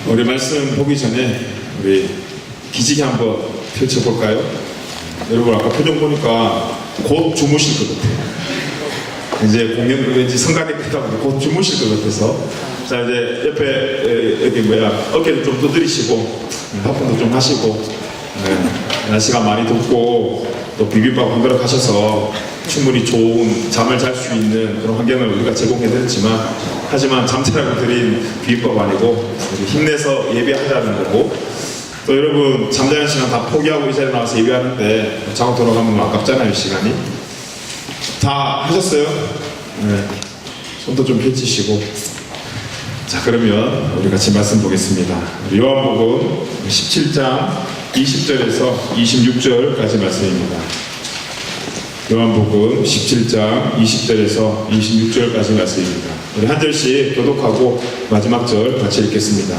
우리 말씀 보기 전에 우리 기지개 한번 펼쳐볼까요? 여러분 아까 표정 보니까 곧 주무실 것 같아요. 이제 공연 왠지 성가대 끝나고 곧 주무실 것 같아서 자 이제 옆에 여기 어깨도 좀 두드리시고 하품도 좀 하시고 날씨가 많이 덥고 또 비빔밥 한 그릇 하셔서 충분히 좋은 잠을 잘 수 있는 그런 환경을 우리가 제공해드렸지만 하지만 잠자라고 드린 비빔밥 아니고 힘내서 예배하자는 거고 또 여러분 잠자는 시간 다 포기하고 이 자리에 나와서 예배하는데 자고 돌아가면 아깝잖아요 시간이. 다 하셨어요? 네. 손도 좀 펼치시고 자 그러면 우리 같이 말씀 보겠습니다. 요한복음 17장 20절에서 26절까지 말씀입니다. 요한복음 17장 20절에서 26절까지 말씀입니다. 우리 한 절씩 교독하고 마지막 절 같이 읽겠습니다.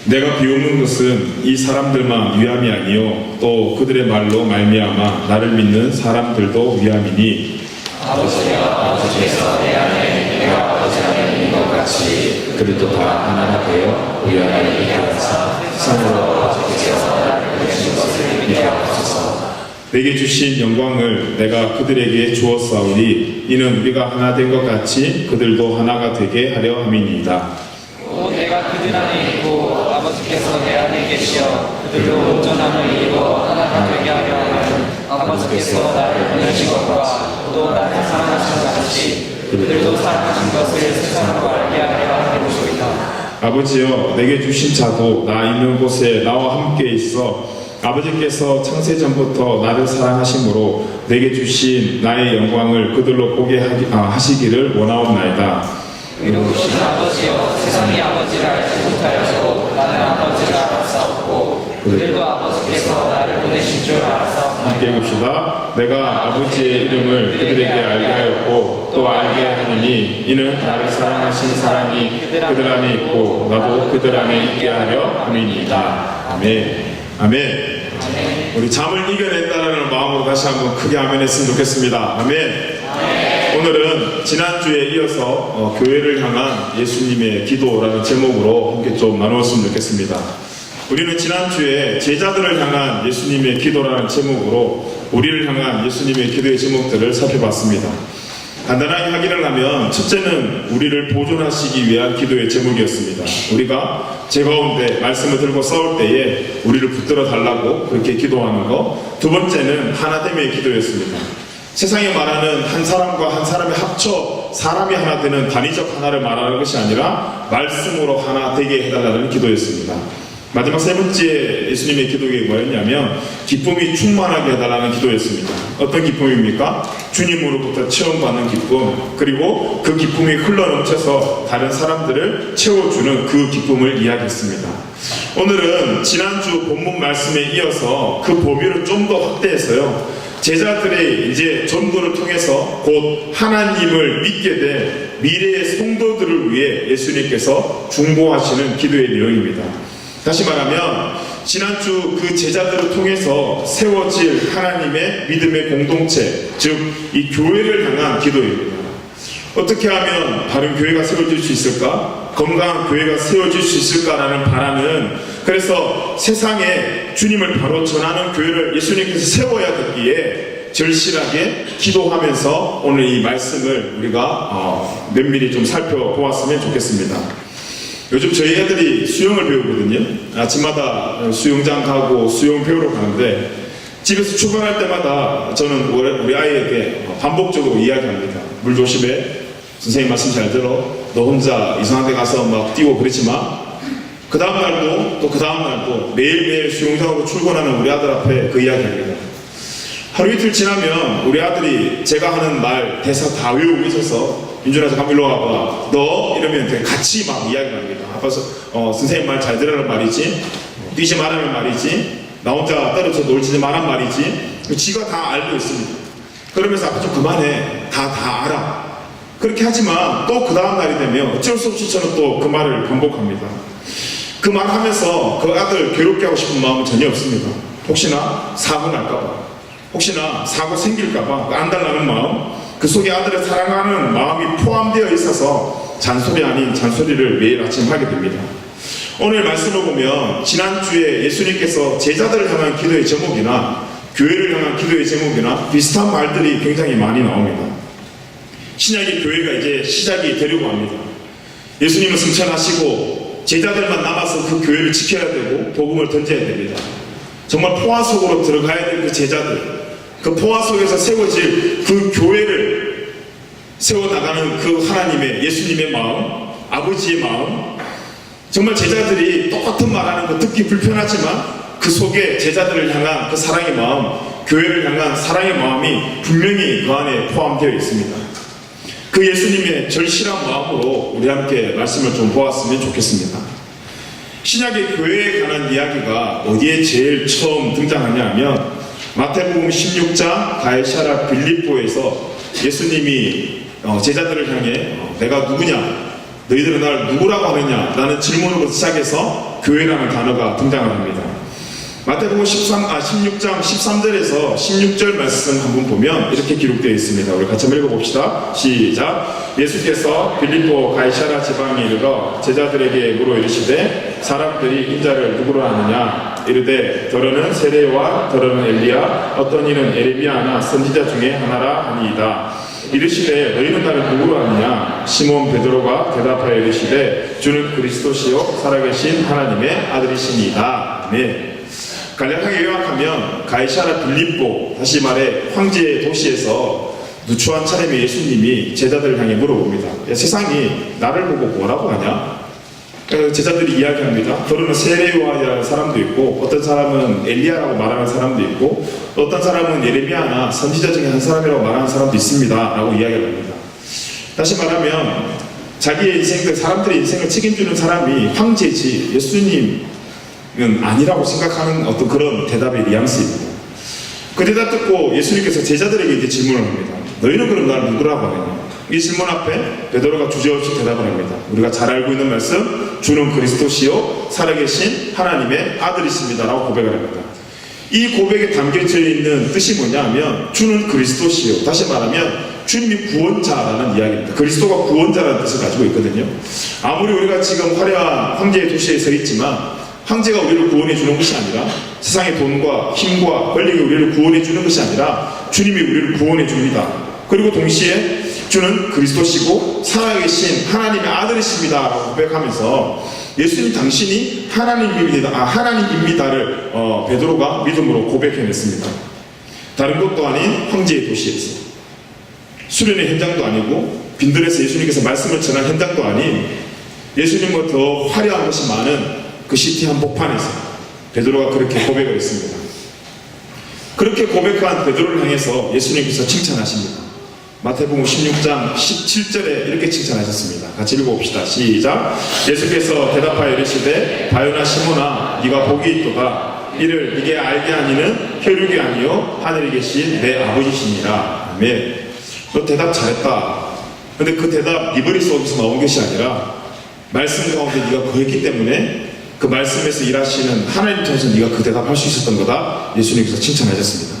내가 비우는 것은 이 사람들만 위함이 아니요 또 그들의 말로 말미암아 나를 믿는 사람들도 위함이니 아버지가 아버지께서 내 안에 내가 아버지 안에 있는 것 같이 그들도 다 하나가 되어 우리 안에 있게 하사 세상으로 아버지께서 나를 보내신 것을 믿게 하소서. 내게 주신 영광을 내가 그들에게 주었사오니 이는 우리가 하나 된 것 같이 그들도 하나가 되게 하려 함이니이다. 또 내가 그들 안에 있고 아버지께서 내 안에 계시어 그들로 온전함을 이루어 하나가 되게 하려 하면 아버지께서 나를 보내신 것과 또 나를 사랑하신 것 같이 그들도 사랑하신 것을 세상으로 알게 하려 하옵소이다. 아버지여 내게 주신 자도 나 있는 곳에 나와 함께 있어 아버지께서 창세전부터 나를 사랑하심으로 내게 주신 나의 영광을 그들로 보게 하시기를 원하옵나이다. 이루신 아버지여 세상이 아버지를 알지 못하여서 나는 아버지를 알았사옵고 그들도 아버지께서 나를 보내신 줄 알았사옵나이다. 함께 읽읍시다. 내가 아버지의 이름을 그들에게 알게 하였고 또 알게 하느니 이는 나를 사랑하신 사랑이 그들 안에 있고 나도 그들 안에 있게 하려 함이니이다. 아멘. 아멘. 우리 잠을 이겨낸다는 마음으로 다시 한번 크게 아멘 했으면 좋겠습니다. 아멘. 오늘은 지난주에 이어서 교회를 향한 예수님의 기도라는 제목으로 함께 좀 나누었으면 좋겠습니다. 우리는 지난주에 제자들을 향한 예수님의 기도라는 제목으로 우리를 향한 예수님의 기도의 제목들을 살펴봤습니다. 간단하게 확인을 하면 첫째는 우리를 보존하시기 위한 기도의 제목이었습니다. 우리가 제 가운데 말씀을 들고 싸울 때에 우리를 붙들어 달라고 그렇게 기도하는 것. 두 번째는 하나됨의 기도였습니다. 세상에 말하는 한 사람과 한 사람이 합쳐 사람이 하나 되는 단위적 하나를 말하는 것이 아니라 말씀으로 하나 되게 해달라는 기도였습니다. 마지막 세 번째 예수님의 기도가 뭐였냐면 기쁨이 충만하게 해달라는 기도였습니다. 어떤 기쁨입니까? 주님으로부터 체험받는 기쁨, 그리고 그 기쁨이 흘러넘쳐서 다른 사람들을 채워주는 그 기쁨을 이야기했습니다. 오늘은 지난주 본문 말씀에 이어서 그 범위를 좀 더 확대해서요, 제자들의 이제 전도를 통해서 곧 하나님을 믿게 될 미래의 성도들을 위해 예수님께서 중보하시는 기도의 내용입니다. 다시 말하면 지난주 그 제자들을 통해서 세워질 하나님의 믿음의 공동체, 즉 이 교회를 향한 기도입니다. 어떻게 하면 바른 교회가 세워질 수 있을까? 건강한 교회가 세워질 수 있을까라는 바라는, 그래서 세상에 주님을 바로 전하는 교회를 예수님께서 세워야 됐기에 절실하게 기도하면서 오늘 이 말씀을 우리가 면밀히 좀 살펴보았으면 좋겠습니다. 요즘 저희 애들이 수영을 배우거든요. 아침마다 수영장 가고 수영 배우러 가는데 집에서 출발할 때마다 저는 우리 아이에게 반복적으로 이야기합니다. 물 조심해. 선생님 말씀 잘 들어. 너 혼자 이상한 데 가서 막 뛰고 그러지 마. 그 다음 날도 또 그 다음 날도 매일매일 수영장으로 출근하는 우리 아들 앞에 그 이야기합니다. 하루 이틀 지나면 우리 아들이 제가 하는 말 대사 다 외우고 있어서 윤준아 잠깐 일로 와봐. 너 이러면 같이 막 이야기를 합니다. 아빠서 선생님 말 잘 들으라는 말이지, 뛰지 말라는 말이지, 나 혼자 떨어져 놀지 말란 말이지. 지가 다 알고 있습니다. 그러면서 아빠 좀 그만해. 다 알아. 그렇게 하지만 또 그 다음 날이 되면 어쩔 수 없이 저는 또 그 말을 반복합니다. 그 말 하면서 그 아들 괴롭게 하고 싶은 마음은 전혀 없습니다. 혹시나 사고 날까봐, 혹시나 사고 생길까봐 안 달라는 마음, 그 속에 아들을 사랑하는 마음이 포함되어 있어서 잔소리 아닌 잔소리를 매일 아침 하게 됩니다. 오늘 말씀을 보면 지난주에 예수님께서 제자들을 향한 기도의 제목이나 교회를 향한 기도의 제목이나 비슷한 말들이 굉장히 많이 나옵니다. 신약의 교회가 이제 시작이 되려고 합니다. 예수님은 승천하시고 제자들만 남아서 그 교회를 지켜야 되고 복음을 던져야 됩니다. 정말 포화 속으로 들어가야 될 그 제자들, 그 포화 속에서 세워질 그 교회를 세워나가는 그 하나님의, 예수님의 마음, 아버지의 마음, 정말 제자들이 똑같은 말하는 거 듣기 불편하지만 그 속에 제자들을 향한 그 사랑의 마음, 교회를 향한 사랑의 마음이 분명히 그 안에 포함되어 있습니다. 그 예수님의 절실한 마음으로 우리 함께 말씀을 좀 보았으면 좋겠습니다. 신약의 교회에 관한 이야기가 어디에 제일 처음 등장하냐 하면 마태복음 16장 가이사랴 빌립보에서 예수님이 제자들을 향해 내가 누구냐? 너희들은 나를 누구라고 하느냐? 라는 질문으로 시작해서 교회라는 단어가 등장을 합니다. 마태복음 16장 13절에서 16절 말씀 한번 보면 이렇게 기록되어 있습니다. 우리 같이 한번 읽어봅시다. 시작. 예수께서 빌립보 가이사랴 지방에 이르러 제자들에게 물어 이르시되 사람들이 인자를 누구로 하느냐? 이르되 더러는 세례요한, 더러는 엘리야, 어떤 이는 예레미야나 선지자 중에 하나라 하니이다. 이르시되 너희는 나를 누구로 하느냐? 시몬 베드로가 대답하여 이르시되 주는 그리스도시요 살아계신 하나님의 아들이시니이다. 아멘. 간략하게 요약하면 가이사랴 빌립보, 다시 말해 황제의 도시에서 누추한 차림의 예수님이 제자들을 향해 물어봅니다. 야, 세상이 나를 보고 뭐라고 하냐? 제자들이 이야기합니다. 더러는 세례요한이라는 사람도 있고 어떤 사람은 엘리야라고 말하는 사람도 있고 어떤 사람은 예레미야나 선지자 중에 한 사람이라고 말하는 사람도 있습니다 라고 이야기를 합니다. 다시 말하면 자기의 인생들, 사람들의 인생을 책임지는 사람이 황제지 예수님은 아니라고 생각하는 어떤 그런 대답의 뉘앙스입니다. 그 대답 듣고 예수님께서 제자들에게 이제 질문을 합니다. 너희는 그럼 나를 누구라고 하느냐? 이 질문 앞에 베드로가 주저없이 대답을 합니다. 우리가 잘 알고 있는 말씀, 주는 그리스도시요 살아계신 하나님의 아들이십니다 라고 고백을 합니다. 이 고백에 담겨져 있는 뜻이 뭐냐 하면 주는 그리스도시요, 다시 말하면 주님이 구원자라는 이야기입니다. 그리스도가 구원자라는 뜻을 가지고 있거든요. 아무리 우리가 지금 화려한 황제의 도시에 서 있지만 황제가 우리를 구원해 주는 것이 아니라 세상의 돈과 힘과 권력이 우리를 구원해 주는 것이 아니라 주님이 우리를 구원해 줍니다. 그리고 동시에 주는 그리스도시고 살아계신 하나님의 아들이십니다 라고 고백하면서 예수님 당신이 하나님입니다를 베드로가 믿음으로 고백해냈습니다. 다른 곳도 아닌 황제의 도시에서 수련의 현장도 아니고 빈들에서 예수님께서 말씀을 전한 현장도 아닌 예수님과 더 화려한 것이 많은 그 시티 한복판에서 베드로가 그렇게 고백을 했습니다. 그렇게 고백한 베드로를 향해서 예수님께서 칭찬하십니다. 마태복음 16장 17절에 이렇게 칭찬하셨습니다. 같이 읽어봅시다. 시작. 예수께서 대답하여 이르시되 바요나 시몬아 네가 복이 있도다. 이를 네게 알게 하니는 혈육이 아니요 하늘에 계신 내 아버지시니라. 아멘. 너 대답 잘했다. 근데 그 대답 네 머릿속에서 나온 것이 아니라 말씀 가운데 네가 거했기 때문에 그 말씀에서 일하시는 하나님 통해서 네가 그 대답할 수 있었던 거다. 예수님께서 칭찬하셨습니다.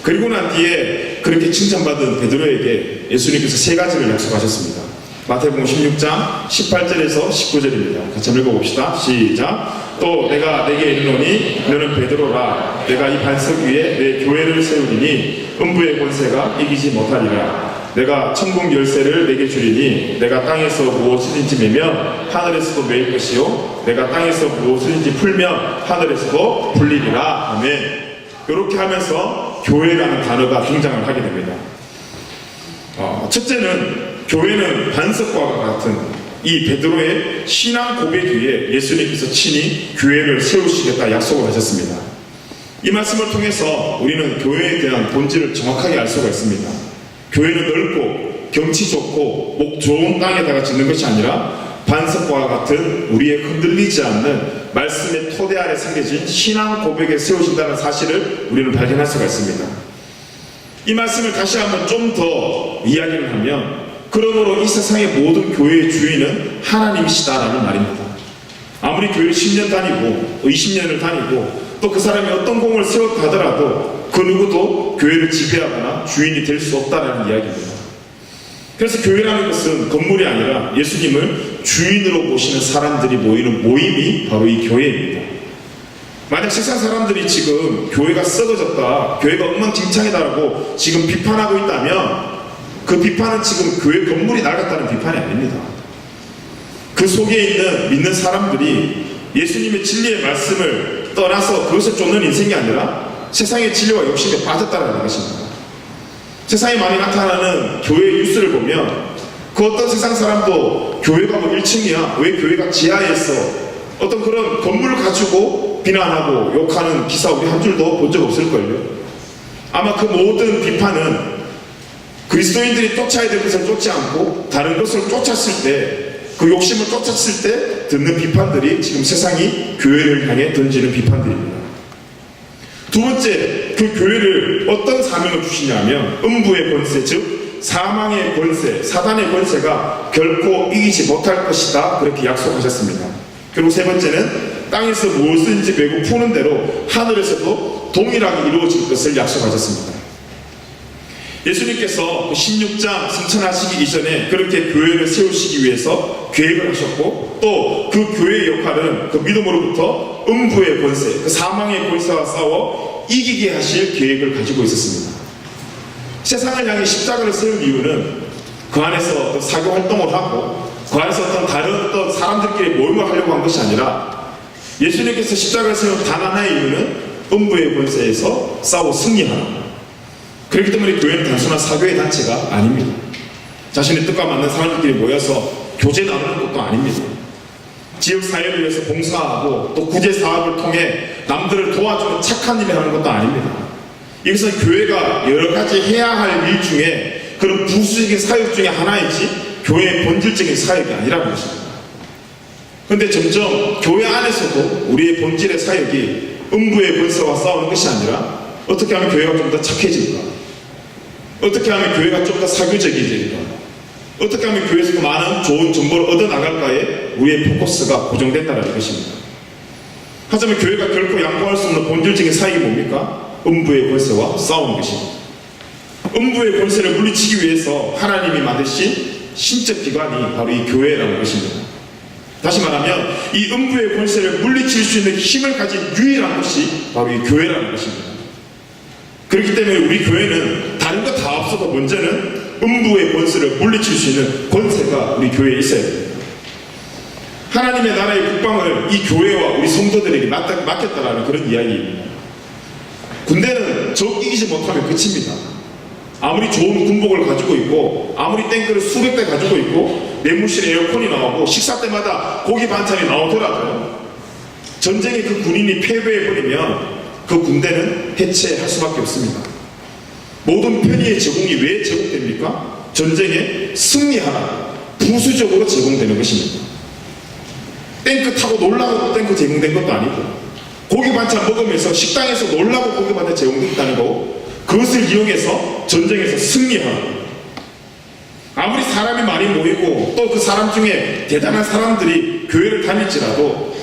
그리고 난 뒤에 그렇게 칭찬받은 베드로에게 예수님께서 세 가지를 약속하셨습니다. 마태복음 16장 18절에서 19절입니다. 같이 한번 읽어봅시다. 시작. 또 내가 내게 이르노니 너는 베드로라. 내가 이 반석 위에 내 교회를 세우리니 음부의 권세가 이기지 못하리라. 내가 천국 열쇠를 내게 주리니 내가 땅에서 무엇이든지 매면 하늘에서도 매일 것이요 내가 땅에서 무엇이든지 풀면 하늘에서도 풀리리라. 아멘. 이렇게 하면서 교회라는 단어가 등장을 하게 됩니다. 첫째는 교회는 반석과 같은 이 베드로의 신앙 고백 위에 예수님께서 친히 교회를 세우시겠다 약속을 하셨습니다. 이 말씀을 통해서 우리는 교회에 대한 본질을 정확하게 알 수가 있습니다. 교회는 넓고 경치 좋고 목 좋은 땅에다가 짓는 것이 아니라 반석과 같은 우리의 흔들리지 않는 말씀의 토대 아래 새겨진 신앙 고백에 세우신다는 사실을 우리는 발견할 수가 있습니다. 이 말씀을 다시 한번 좀 더 이야기를 하면 그러므로 이 세상의 모든 교회의 주인은 하나님이시다라는 말입니다. 아무리 교회를 10년 다니고 20년을 다니고 또 그 사람이 어떤 공을 세웠다 하더라도 그 누구도 교회를 지배하거나 주인이 될 수 없다라는 이야기입니다. 그래서 교회라는 것은 건물이 아니라 예수님을 주인으로 모시는 사람들이 모이는 모임이 바로 이 교회입니다. 만약 세상 사람들이 지금 교회가 썩어졌다, 교회가 엉망진창이다라고 지금 비판하고 있다면 그 비판은 지금 교회 건물이 낡았다는 비판이 아닙니다. 그 속에 있는 믿는 사람들이 예수님의 진리의 말씀을 떠나서 그것을 쫓는 인생이 아니라 세상의 진리와 욕심에 빠졌다는 것입니다. 세상에 많이 나타나는 교회 뉴스를 보면 그 어떤 세상 사람도 교회가 뭐 1층이야, 왜 교회가 지하에 있어, 어떤 그런 건물을 가지고 비난하고 욕하는 기사 우리 한 줄도 본 적 없을걸요. 아마 그 모든 비판은 그리스도인들이 쫓아야 될 것을 쫓지 않고 다른 것을 쫓았을 때, 그 욕심을 쫓았을 때 듣는 비판들이 지금 세상이 교회를 향해 던지는 비판들입니다. 두 번째, 그 교회를 어떤 사명을 주시냐면 음부의 권세, 즉 사망의 권세, 사단의 권세가 결코 이기지 못할 것이다, 그렇게 약속하셨습니다. 그리고 세 번째는 땅에서 무엇인지 메고 푸는 대로 하늘에서도 동일하게 이루어질 것을 약속하셨습니다. 예수님께서 16장 승천하시기 이전에 그렇게 교회를 세우시기 위해서 계획을 하셨고, 또 그 교회의 역할은 그 믿음으로부터 음부의 권세, 그 사망의 권세와 싸워 이기게 하실 계획을 가지고 있었습니다. 세상을 향해 십자가를 세운 이유는 그 안에서 어떤 사교 활동을 하고 그 안에서 어떤 다른 어떤 사람들끼리 모임을 하려고 한 것이 아니라, 예수님께서 십자가를 세운 단 하나의 이유는 음부의 권세에서 싸워 승리하라. 그렇기 때문에 교회는 단순한 사교의 단체가 아닙니다. 자신의 뜻과 맞는 사람들끼리 모여서 교제 나누는 것도 아닙니다. 지역사회를 위해서 봉사하고 또 구제사업을 통해 남들을 도와주는 착한 일을 하는 것도 아닙니다. 이것은 교회가 여러 가지 해야 할 일 중에 그런 부수적인 사역 중에 하나이지 교회의 본질적인 사역이 아니라는 것입니다. 그런데 점점 교회 안에서도 우리의 본질의 사역이 음부의 권세와 싸우는 것이 아니라 어떻게 하면 교회가 좀 더 착해질까? 어떻게 하면 교회가 좀 더 사교적이질까? 어떻게 하면 교회에서 더 많은 좋은 정보를 얻어나갈까에 우리의 포커스가 고정된다는 것입니다. 하지만 교회가 결코 양보할 수 없는 본질적인 사역이 뭡니까? 음부의 권세와 싸우는 것입니다. 음부의 권세를 물리치기 위해서 하나님이 만드신 신적 기관이 바로 이 교회라는 것입니다. 다시 말하면 이 음부의 권세를 물리칠 수 있는 힘을 가진 유일한 것이 바로 이 교회라는 것입니다. 그렇기 때문에 우리 교회는 다른 거 다 없어도 먼저는 음부의 권세를 물리칠 수 있는 권세가 우리 교회에 있어야 됩니다. 하나님의 나라의 국방을 이 교회와 우리 성도들에게 맡겼다라는 그런 이야기입니다. 군대는 적 이기지 못하면 끝입니다. 아무리 좋은 군복을 가지고 있고 아무리 탱크를 수백 대 가지고 있고 내무실에 에어컨이 나오고 식사 때마다 고기 반찬이 나오더라도 전쟁에 그 군인이 패배해버리면 그 군대는 해체할 수밖에 없습니다. 모든 편의의 제공이 왜 제공됩니까? 전쟁에 승리하라, 부수적으로 제공되는 것입니다. 탱크 타고 놀라고 탱크 제공된 것도 아니고, 고기 반찬 먹으면서 식당에서 놀라고 고기 반찬 제공됐다는 거고, 그것을 이용해서 전쟁에서 승리하라. 아무리 사람이 많이 모이고 또 그 사람 중에 대단한 사람들이 교회를 다닐지라도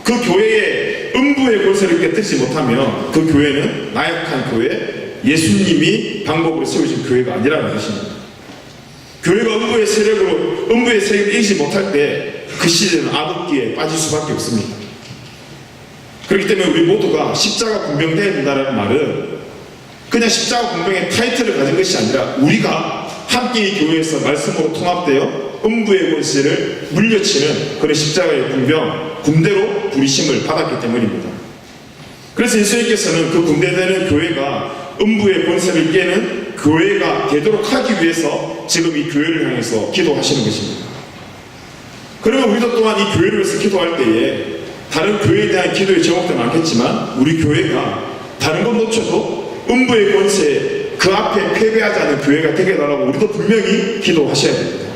그 교회에 음부의 권세를 깨뜨리지 못하면 그 교회는 나약한 교회, 예수님이 방법으로 세우신 교회가 아니라는 것입니다. 교회가 음부의 세력을 이기지 못할 때 그 시대는 암흑기에 빠질 수밖에 없습니다. 그렇기 때문에 우리 모두가 십자가 군병되어야 된다는 말은 그냥 십자가 군병의 타이틀을 가진 것이 아니라 우리가 함께 이 교회에서 말씀으로 통합되어 음부의 권세를 물려치는 그런 십자가의 군병, 군대로 부르심을 받았기 때문입니다. 그래서 예수님께서는 그 군대되는 교회가 음부의 권세를 깨는 교회가 되도록 하기 위해서 지금 이 교회를 향해서 기도하시는 것입니다. 그러면 우리도 또한 이 교회를 위해서 기도할 때에 다른 교회에 대한 기도의 제목도 많겠지만 우리 교회가 다른 것 놓쳐도 음부의 권세 그 앞에 패배하지 않는 교회가 되게 해달라고 우리도 분명히 기도하셔야 됩니다.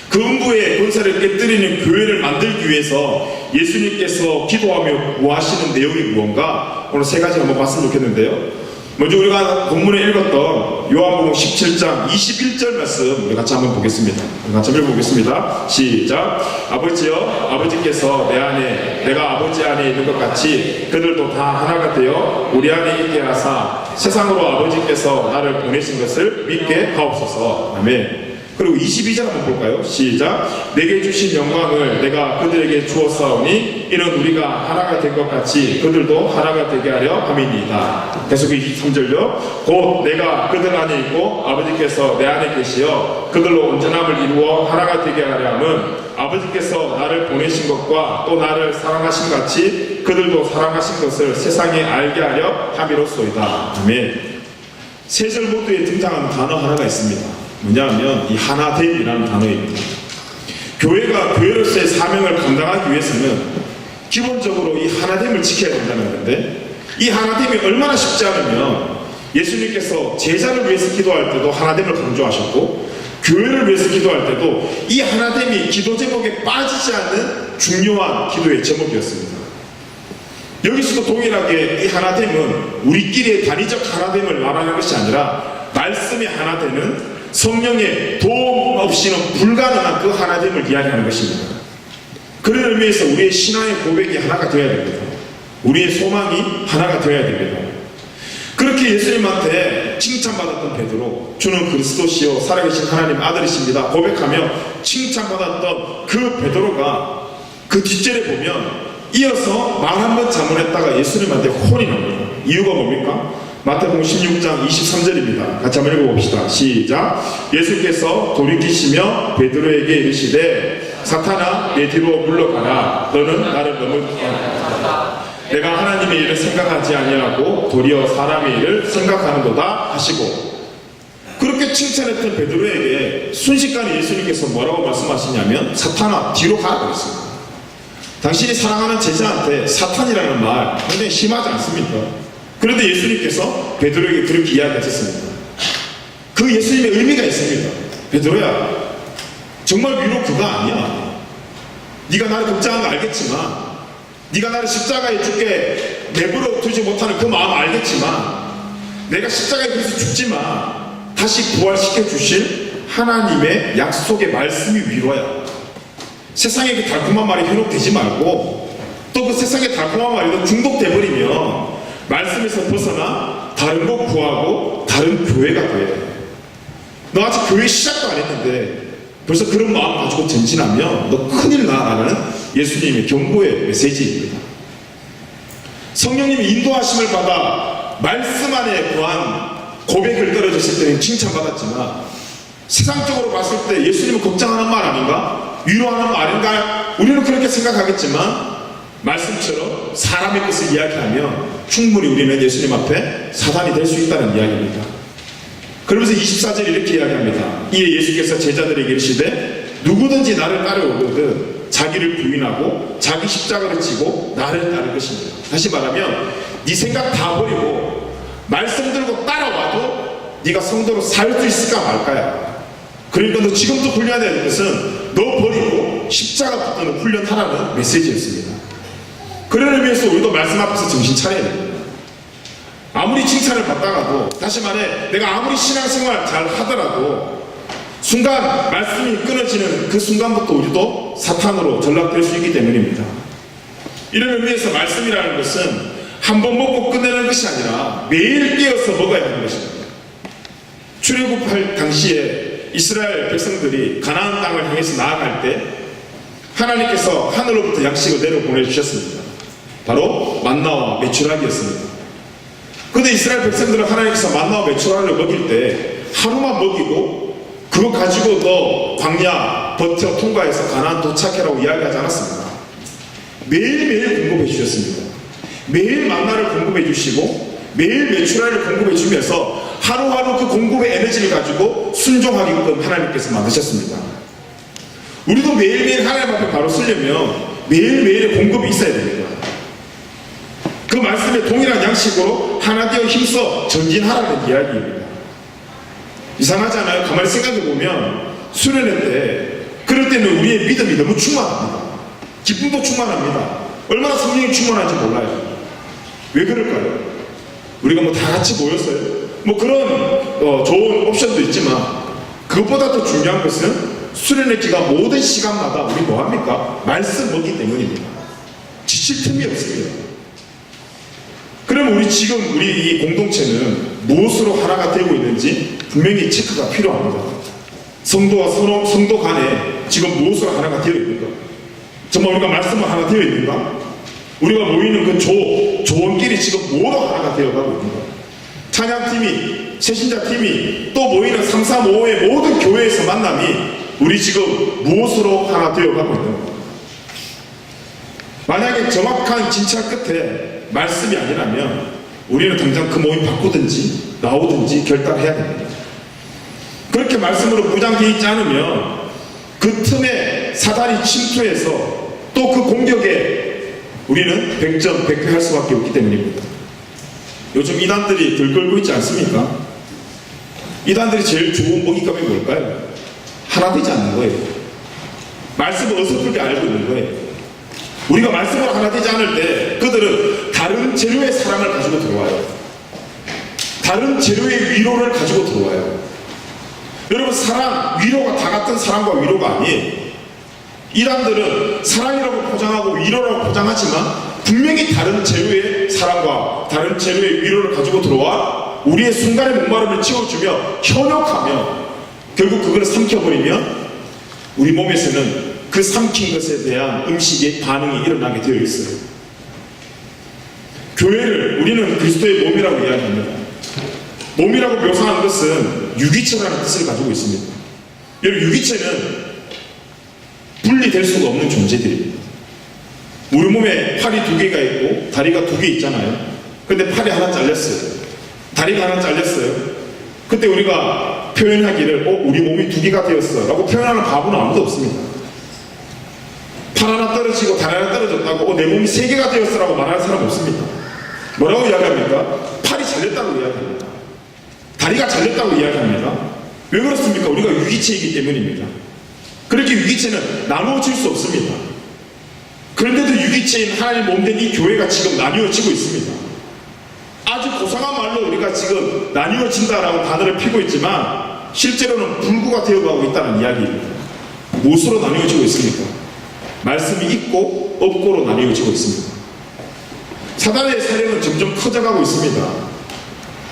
그 음부의 권세를 깨뜨리는 교회를 만들기 위해서 예수님께서 기도하며 뭐 하시는 내용이 무언가 오늘 세 가지 한번 봤으면 좋겠는데요. 먼저 우리가 본문에 읽었던 요한복음 17장 21절 말씀 우리 같이 한번 보겠습니다. 같이 한번 읽어보겠습니다. 시작. 아버지여, 아버지께서 내 안에 내가 아버지 안에 있는 것 같이 그들도 다 하나가 되어 우리 안에 있게 하사 세상으로 아버지께서 나를 보내신 것을 믿게 하옵소서. 아멘. 그리고 22절 한번 볼까요? 시작. 내게 주신 영광을 내가 그들에게 주었사오니 이는 우리가 하나가 된 것 같이 그들도 하나가 되게 하려 함이니이다. 계속 23절요. 곧 내가 그들 안에 있고 아버지께서 내 안에 계시어 그들로 온전함을 이루어 하나가 되게 하려 함은 아버지께서 나를 보내신 것과 또 나를 사랑하신 같이 그들도 사랑하신 것을 세상에 알게 하려 함이로소이다. 아멘. 세 절 모두에 등장하는 단어 하나가 있습니다. 뭐냐면 이 하나됨이라는 단어입니다. 교회가 교회로서의 사명을 감당하기 위해서는 기본적으로 이 하나됨을 지켜야 된다는 건데, 이 하나됨이 얼마나 쉽지 않으면 예수님께서 제자를 위해서 기도할 때도 하나됨을 강조하셨고, 교회를 위해서 기도할 때도 이 하나됨이 기도 제목에 빠지지 않는 중요한 기도의 제목이었습니다. 여기서도 동일하게 이 하나됨은 우리끼리의 단위적 하나됨을 말하는 것이 아니라 말씀이 하나 되는 성령의 도움 없이는 불가능한 그 하나됨을 이야기하는 것입니다. 그런 의미에서 우리의 신앙의 고백이 하나가 되어야 됩니다. 우리의 소망이 하나가 되어야 됩니다. 그렇게 예수님한테 칭찬받았던 베드로, 주는 그리스도시요 살아계신 하나님 아들이십니다 고백하며 칭찬받았던 그 베드로가 그 뒷절에 보면 이어서 말 한 번 자문했다가 예수님한테 혼이 납니다. 이유가 뭡니까? 마태복음 16장 23절입니다. 같이 한번 읽어봅시다. 시작. 예수께서 돌이키시며 베드로에게 이르시되 사탄아 내 뒤로 물러가라. 너는 나를 너무 내가 하나님의 일을 생각하지 아니하고 도리어 사람의 일을 생각하는도다 하시고, 그렇게 칭찬했던 베드로에게 순식간에 예수님께서 뭐라고 말씀하시냐면 사탄아 뒤로 가라 그랬습니다. 당신이 사랑하는 제자한테 사탄이라는 말 굉장히 심하지 않습니까? 그런데 예수님께서 베드로에게 그렇게 이야기하셨습니다. 그 예수님의 의미가 있습니다. 베드로야, 정말 위로 그가 아니야. 네가 나를 걱정하는 거 알겠지만, 네가 나를 십자가에 죽게 내버려 두지 못하는 그 마음 알겠지만, 내가 십자가에 그래서 죽지만 다시 부활시켜 주실 하나님의 약속의 말씀이 위로야. 세상에 그 달콤한 말이 현혹되지 말고, 또 그 세상의 달콤한 말에도 중독돼버리면 말씀에서 벗어나 다른 거 구하고 다른 교회가 돼. 너 아직 교회 시작도 안 했는데 벌써 그런 마음 가지고 전진하면 너 큰일 나라는 예수님의 경고의 메시지입니다. 성령님이 인도하심을 받아 말씀 안에 거한 고백을 떨어졌을 때는 칭찬받았지만, 세상적으로 봤을 때 예수님은 걱정하는 말 아닌가? 위로하는 말 아닌가? 우리는 그렇게 생각하겠지만 말씀처럼 사람의 것을 이야기하면 충분히 우리는 예수님 앞에 사단이 될 수 있다는 이야기입니다. 그러면서 24절 이렇게 이야기합니다. 이에 예수께서 제자들에게 이르시되 누구든지 나를 따라오거든 자기를 부인하고 자기 십자가를 지고 나를 따를 것입니다. 다시 말하면 네 생각 다 버리고 말씀 들고 따라와도 네가 성도로 살 수 있을까 말까야. 그러니까 너 지금부터 훈련해야 될 것은 너 버리고 십자가 붙드는 훈련하라는 메시지였습니다. 그런 의미에서 우리도 말씀 앞에서 정신 차려야 됩니다. 아무리 칭찬을 받다가도, 다시 말해 내가 아무리 신앙생활 잘 하더라도 순간 말씀이 끊어지는 그 순간부터 우리도 사탄으로 전락될 수 있기 때문입니다. 이런 의미에서 말씀이라는 것은 한 번 먹고 끝내는 것이 아니라 매일 깨어서 먹어야 하는 것입니다. 출애굽할 당시에 이스라엘 백성들이 가나안 땅을 향해서 나아갈 때 하나님께서 하늘로부터 양식을 내려 보내주셨습니다. 바로 만나와 메추라기였습니다. 그런데 이스라엘 백성들은 하나님께서 만나와 메추라기를 먹일 때 하루만 먹이고 그거 가지고 너 광야 버텨 통과해서 가나안 도착해라고 이야기하지 않았습니다. 매일매일 공급해 주셨습니다. 매일 만나를 공급해 주시고 매일 메추라기를 공급해 주면서 하루하루 그 공급의 에너지를 가지고 순종하게끔 하나님께서 만드셨습니다. 우리도 매일매일 하나님 앞에 바로 서려면 매일매일의 공급이 있어야 됩니다. 그 말씀에 동일한 양식으로 하나 되어 힘써 전진하라는 이야기입니다. 이상하지 않아요? 가만히 생각해보면 수련회 때 그럴 때는 우리의 믿음이 너무 충만합니다. 기쁨도 충만합니다. 얼마나 성령이 충만한지 몰라요. 왜 그럴까요? 우리가 뭐 다 같이 모였어요. 뭐 그런 좋은 옵션도 있지만 그것보다 더 중요한 것은 수련회 기간 모든 시간마다 우리 뭐합니까? 말씀 먹기 때문입니다. 지칠 틈이 없습니다. 그럼 우리 지금 우리 이 공동체는 무엇으로 하나가 되고 있는지 분명히 체크가 필요합니다. 성도와 성도 간에 지금 무엇으로 하나가 되어 있는가? 정말 우리가 말씀으로 하나 되어 있는가? 우리가 모이는 그 조원끼리 지금 뭐로 하나가 되어가고 있는가? 찬양팀이, 새신자팀이 또 모이는 335의 모든 교회에서 만남이 우리 지금 무엇으로 하나 되어가고 있는가? 만약에 정확한 진찰 끝에 말씀이 아니라면 우리는 당장 그 모임 바꾸든지 나오든지 결단해야 됩니다. 그렇게 말씀으로 무장되어 있지 않으면 그 틈에 사단이 침투해서 또 그 공격에 우리는 100점 100패 할 수밖에 없기 때문입니다. 요즘 이단들이 들끓고 있지 않습니까? 이단들이 제일 좋은 먹잇감이 뭘까요? 하나 되지 않는 거예요. 말씀을 어설프게 알고 있는 거예요. 우리가 말씀으로 하나 되지 않을 때 그들은 다른 재료의 사랑을 가지고 들어와요. 다른 재료의 위로를 가지고 들어와요. 여러분, 사랑, 위로가 다 같은 사랑과 위로가 아니에요. 이단들은 사랑이라고 포장하고 위로라고 포장하지만 분명히 다른 재료의 사랑과 다른 재료의 위로를 가지고 들어와 우리의 순간의 목마름을 채워주며 현혹하며 결국 그걸 삼켜버리면 우리 몸에서는 그 삼킨 것에 대한 음식의 반응이 일어나게 되어 있어요. 교회를 우리는 그리스도의 몸이라고 이야기합니다. 몸이라고 묘사하는 것은 유기체라는 뜻을 가지고 있습니다. 여러분, 유기체는 분리될 수가 없는 존재들입니다. 우리 몸에 팔이 2개가 있고 다리가 2개 있잖아요. 근데 팔이 하나 잘렸어요. 다리가 하나 잘렸어요. 그때 우리가 표현하기를 우리 몸이 2개가 되었어 라고 표현하는 바보는 아무도 없습니다. 팔 하나 떨어지고 다리 하나 떨어졌다고 내 몸이 3개가 되었어 라고 말하는 사람 없습니다. 뭐라고 이야기합니까? 팔이 잘렸다고 이야기합니다. 다리가 잘렸다고 이야기합니다. 왜 그렇습니까? 우리가 유기체이기 때문입니다. 그렇게 유기체는 나누어질 수 없습니다. 그런데도 유기체인 하나님 몸된 이 교회가 지금 나뉘어지고 있습니다. 아주 고상한 말로 우리가 지금 나뉘어진다라고 단어를 피고 있지만 실제로는 불구가 되어가고 있다는 이야기입니다. 무엇으로 나뉘어지고 있습니까? 말씀이 있고 없고로 나뉘어지고 있습니다. 사단의 세력은 점점 커져가고 있습니다.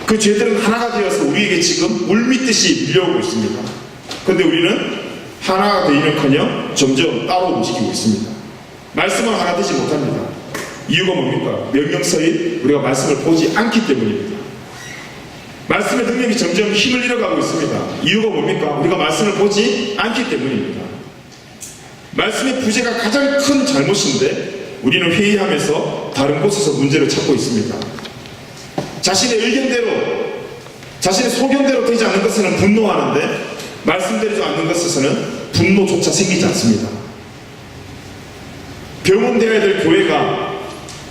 그 죄들은 하나가 되어서 우리에게 지금 물밀듯이 밀려오고 있습니다. 그런데 우리는 하나가 되기는커녕 점점 따로 움직이고 있습니다. 말씀은 하나 되지 못합니다. 이유가 뭡니까? 명령서에 우리가 말씀을 보지 않기 때문입니다. 말씀의 능력이 점점 힘을 잃어가고 있습니다. 이유가 뭡니까? 우리가 말씀을 보지 않기 때문입니다. 말씀의 부재가 가장 큰 잘못인데 우리는 회의하면서 다른 곳에서 문제를 찾고 있습니다. 자신의 의견대로, 자신의 소견대로 되지 않는 것에는 분노하는데 말씀드리지 않는 것에서는 분노조차 생기지 않습니다. 병원 되어야 될 교회가,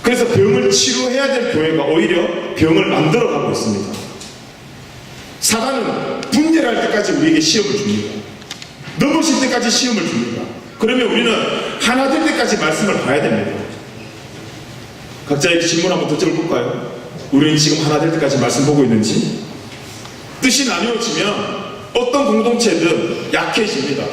그래서 병을 치료해야 될 교회가 오히려 병을 만들어가고 있습니다. 사단은 분열할 때까지 우리에게 시험을 줍니다. 넘어질 때까지 시험을 줍니다. 그러면 우리는 하나 될 때까지 말씀을 봐야 됩니다. 각자에게 질문 한번 더 들어볼까요? 우리는 지금 하나 될 때까지 말씀 보고 있는지? 뜻이 나뉘어지면 어떤 공동체든 약해집니다.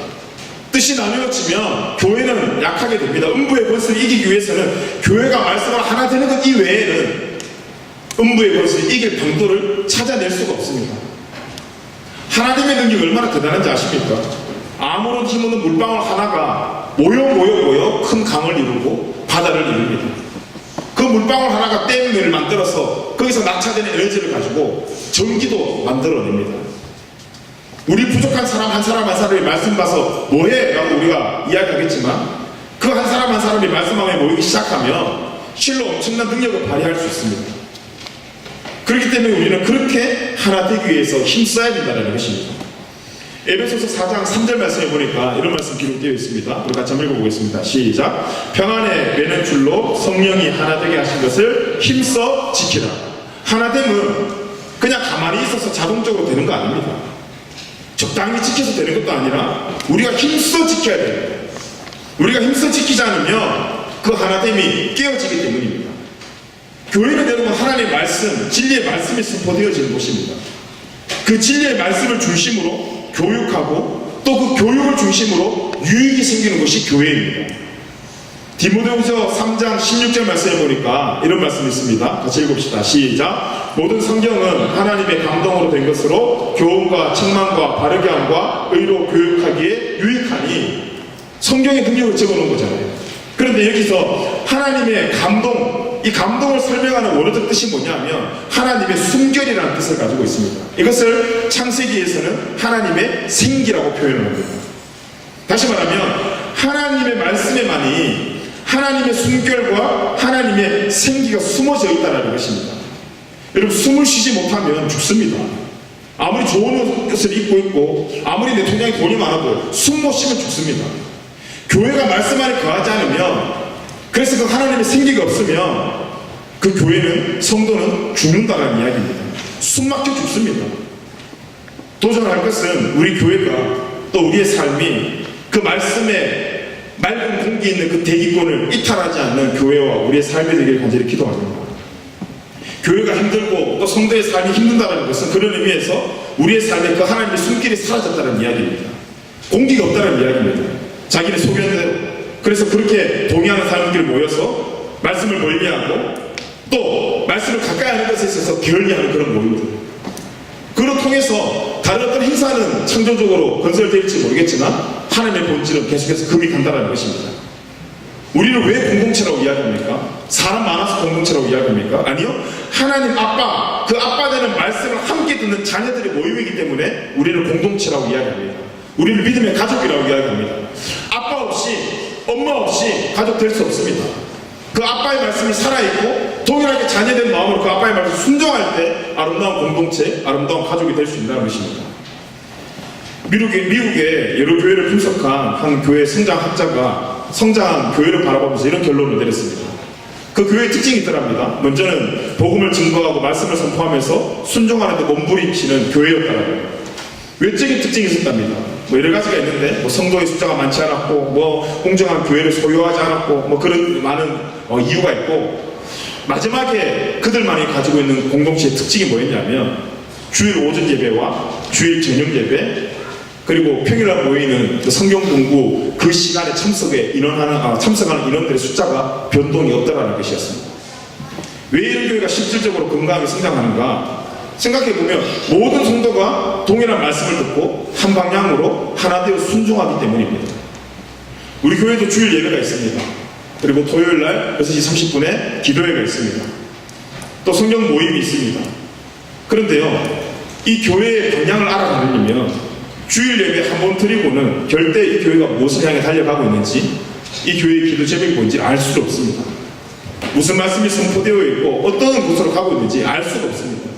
뜻이 나뉘어지면 교회는 약하게 됩니다. 음부의 권세를 이기기 위해서는 교회가 말씀을 하나 되는 것 이외에는 음부의 권세를 이길 방도를 찾아낼 수가 없습니다. 하나님의 능력이 얼마나 대단한지 아십니까? 아무런 힘없는 물방울 하나가 모여 큰 강을 이루고 바다를 이룹니다. 그 물방울 하나가 댐을 만들어서 거기서 낙차되는 에너지를 가지고 전기도 만들어냅니다. 우리 부족한 사람 한 사람 한 사람이 말씀 봐서 뭐해? 라고 우리가 이야기하겠지만 그 한 사람 한 사람이 말씀함에 모이기 시작하면 실로 엄청난 능력을 발휘할 수 있습니다. 그렇기 때문에 우리는 그렇게 하나 되기 위해서 힘써야 된다는 것입니다. 에베소서 4장 3절 말씀에 보니까 이런 말씀 기록되어 있습니다. 우리 같이 한번 읽어보겠습니다. 시작. 평안에 매는 줄로 성령이 하나 되게 하신 것을 힘써 지키라. 하나됨은 그냥 가만히 있어서 자동적으로 되는 거 아닙니다. 적당히 지켜서 되는 것도 아니라 우리가 힘써 지켜야 됩니다. 우리가 힘써 지키지 않으면 그 하나됨이 깨어지기 때문입니다. 교회는 여러분 하나님의 말씀, 진리의 말씀이 선포되어지는 곳입니다. 그 진리의 말씀을 중심으로 교육하고 또 그 교육을 중심으로 유익이 생기는 것이 교회입니다. 디모데후서 3장 16절 말씀에 보니까 이런 말씀이 있습니다. 같이 읽읍시다. 시작. 모든 성경은 하나님의 감동으로 된 것으로 교훈과 책망과 바르게 함과 의로 교육하기에 유익하니, 성경의 능력을 적어놓은 거잖아요. 그런데 여기서 하나님의 감동, 이 감동을 설명하는 원어적 뜻이 뭐냐면 하나님의 순결이라는 뜻을 가지고 있습니다. 이것을 창세기에서는 하나님의 생기라고 표현을 합니다. 다시 말하면 하나님의 말씀에만이 하나님의 순결과 하나님의 생기가 숨어져 있다는 것입니다. 여러분, 숨을 쉬지 못하면 죽습니다. 아무리 좋은 옷을 입고 있고 아무리 내 통장에 돈이 많아도 숨 못 쉬면 죽습니다. 교회가 말씀 안에 거하지 않으면, 그래서 그 하나님의 생기가 없으면 그 교회는, 성도는 죽는다는 이야기입니다. 숨 막혀 죽습니다. 도전할 것은 우리 교회가 또 우리의 삶이 그 말씀에 맑은 공기 있는 그 대기권을 이탈하지 않는 교회와 우리의 삶이 되기를 간절히 기도합니다. 교회가 힘들고 또 성도의 삶이 힘든다는 것은 그런 의미에서 우리의 삶에 그 하나님의 손길이 사라졌다는 이야기입니다. 공기가 없다는 이야기입니다. 자기네 소견대로. 그래서 그렇게 동의하는 사람들이 모여서 말씀을 멀리하고 또 말씀을 가까이 하는 것에 있어서 게을리하는 그런 모임들, 그걸 통해서 다른 어떤 행사는 창조적으로 건설될지 모르겠지만 하나님의 본질은 계속해서 금이 간다는 것입니다. 우리는 왜 공동체라고 이야기합니까? 사람 많아서 공동체라고 이야기합니까? 아니요. 하나님 아빠, 그 아빠 되는 말씀을 함께 듣는 자녀들의 모임이기 때문에 우리를 공동체라고 이야기합니다. 우리를 믿음의 가족이라고 이야기합니다. 아빠 없이, 엄마 없이 가족 될 수 없습니다. 그 아빠의 말씀이 살아있고 동일하게 자녀된 마음으로 그 아빠의 말씀을 순종할 때 아름다운 공동체, 아름다운 가족이 될 수 있다는 것입니다. 미국의 여러 교회를 분석한 한 교회 성장학자가 성장한 교회를 바라보면서 이런 결론을 내렸습니다. 그 교회의 특징이 있더랍니다. 먼저는 복음을 증거하고 말씀을 선포하면서 순종하는 데 몸부림치는 교회였다라고요. 외적인 특징이 있었답니다. 여러 가지가 있는데 성도의 숫자가 많지 않았고 공정한 교회를 소유하지 않았고 그런 많은 이유가 있고, 마지막에 그들만이 가지고 있는 공동체의 특징이 뭐였냐면 주일 오전 예배와 주일 저녁 예배, 그리고 평일날 모이는 성경 공부 그 시간에 참석하는 인원들의 숫자가 변동이 없다라는 것이었습니다. 왜 이런 교회가 실질적으로 건강하게 성장하는가 생각해보면 모든 성도가 동일한 말씀을 듣고 한 방향으로 하나 되어 순종하기 때문입니다. 우리 교회도 주일 예배가 있습니다. 그리고 토요일날 6시 30분에 기도회가 있습니다. 또 성경 모임이 있습니다. 그런데요, 이 교회의 방향을 알아가려면 주일 예배 한 번 드리고는 절대 이 교회가 무엇을 향해 달려가고 있는지, 이 교회의 기도 제목이 뭔지 알 수가 없습니다. 무슨 말씀이 선포되어 있고 어떤 곳으로 가고 있는지 알 수가 없습니다.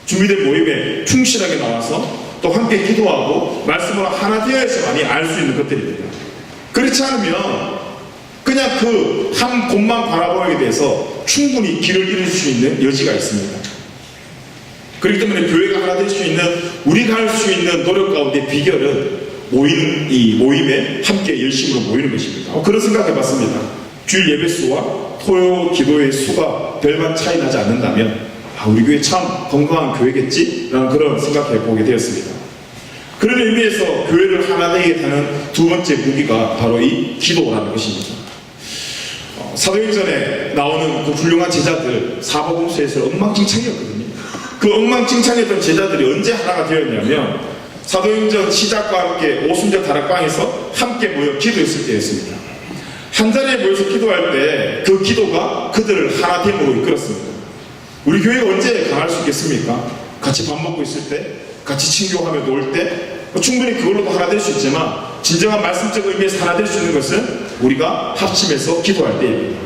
준비된 모임에 충실하게 나와서 또 함께 기도하고 말씀으로 하나 되어야지만이 알 수 있는 것들입니다. 그렇지 않으면 그냥 그 한 곳만 바라보게 돼서 충분히 길을 잃을 수 있는 여지가 있습니다. 그렇기 때문에 교회가 하나 될 수 있는, 우리가 할 수 있는 노력 가운데 비결은 이 모임에 함께 열심으로 모이는 것입니다. 그런 생각해 봤습니다. 주일 예배 수와 토요 기도의 수가 별반 차이 나지 않는다면 우리 교회 참 건강한 교회겠지? 라는 그런 생각해 보게 되었습니다. 그런 의미에서 교회를 하나 되게 하는 두 번째 무기가 바로 이 기도라는 것입니다. 사도행전에 나오는 그 훌륭한 제자들, 사복음서에서 엉망진창이었거든요. 그 엉망진창했던 제자들이 언제 하나가 되었냐면 사도행전 시작과 함께 오순절 다락방에서 함께 모여 기도했을 때였습니다. 한 자리에 모여서 기도할 때 그 기도가 그들을 하나 됨으로 이끌었습니다. 우리 교회가 언제 강할 수 있겠습니까? 같이 밥 먹고 있을 때, 같이 친교하며 놀 때, 충분히 그걸로도 하나 될 수 있지만 진정한 말씀적 의미에서 하나 될 수 있는 것은 우리가 합심해서 기도할 때입니다.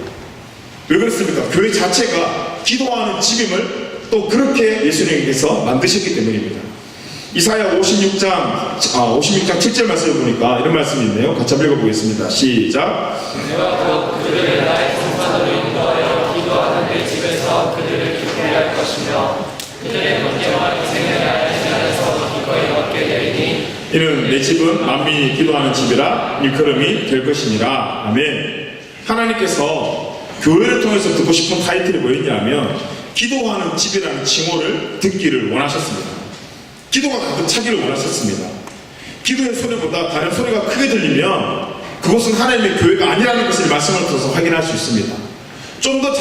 왜 그렇습니까? 교회 자체가 기도하는 집임을 또 그렇게 예수님께서 만드셨기 때문입니다. 이사야 56장 7절 말씀을 보니까 이런 말씀이 있네요. 같이 한번 읽어보겠습니다. 시작. 내가 곧 그들을 나의 성산으로 인도하여 기도하는 내 집에서 그들을 기쁘게 할 것이며 그들의 문제와 희생을 알지하여서 기꺼이 얻게 되리니 이는 내 집은 만민이 기도하는 집이라 일컬음이 될 것이니라. 아멘. 하나님께서 교회를 통해서 듣고 싶은 타이틀이 뭐였냐면 기도하는 집이라는 칭호를 듣기를 원하셨습니다. 기도가 가득 차기를 원하셨습니다. 기도의 소리보다 다른 소리가 크게 들리면 그것은 하나님의 교회가 아니라는 것을 말씀을 통해서 확인할 수 있습니다. 좀 더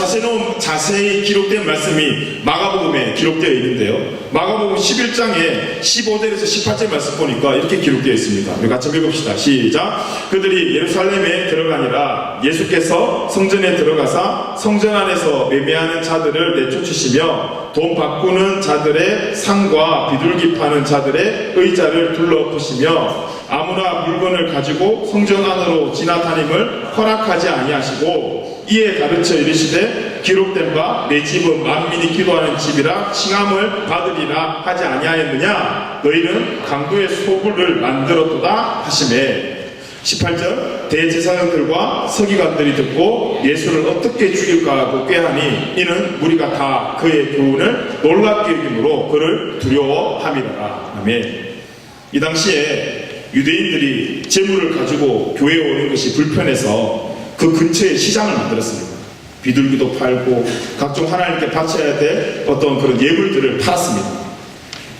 자세히 기록된 말씀이 마가복음에 기록되어 있는데요. 마가복음 11장에 15절에서 18절 말씀 보니까 이렇게 기록되어 있습니다. 우리 같이 읽읍시다. 시작. 그들이 예루살렘에 들어가니라 예수께서 성전에 들어가사 성전 안에서 매매하는 자들을 내쫓으시며 돈 바꾸는 자들의 상과 비둘기 파는 자들의 의자를 둘러부시며 아무나 물건을 가지고 성전 안으로 지나다님을 허락하지 아니하시고 이에 가르쳐 이르시되 기록된 바 내 집은 만민이 기도하는 집이라 칭함을 받으리라 하지 아니하였느냐. 너희는 강도의 소굴을 만들었도다 하시매. 18절. 대제사장들과 서기관들이 듣고 예수를 어떻게 죽일까 하고 꾀하니 이는 무리가 다 그의 교훈을 놀랍게 여김으로 그를 두려워함이라. 아멘. 이 당시에 유대인들이 재물을 가지고 교회에 오는 것이 불편해서 그 근처에 시장을 만들었습니다. 비둘기도 팔고 각종 하나님께 바쳐야 될 어떤 그런 예물들을 팔았습니다.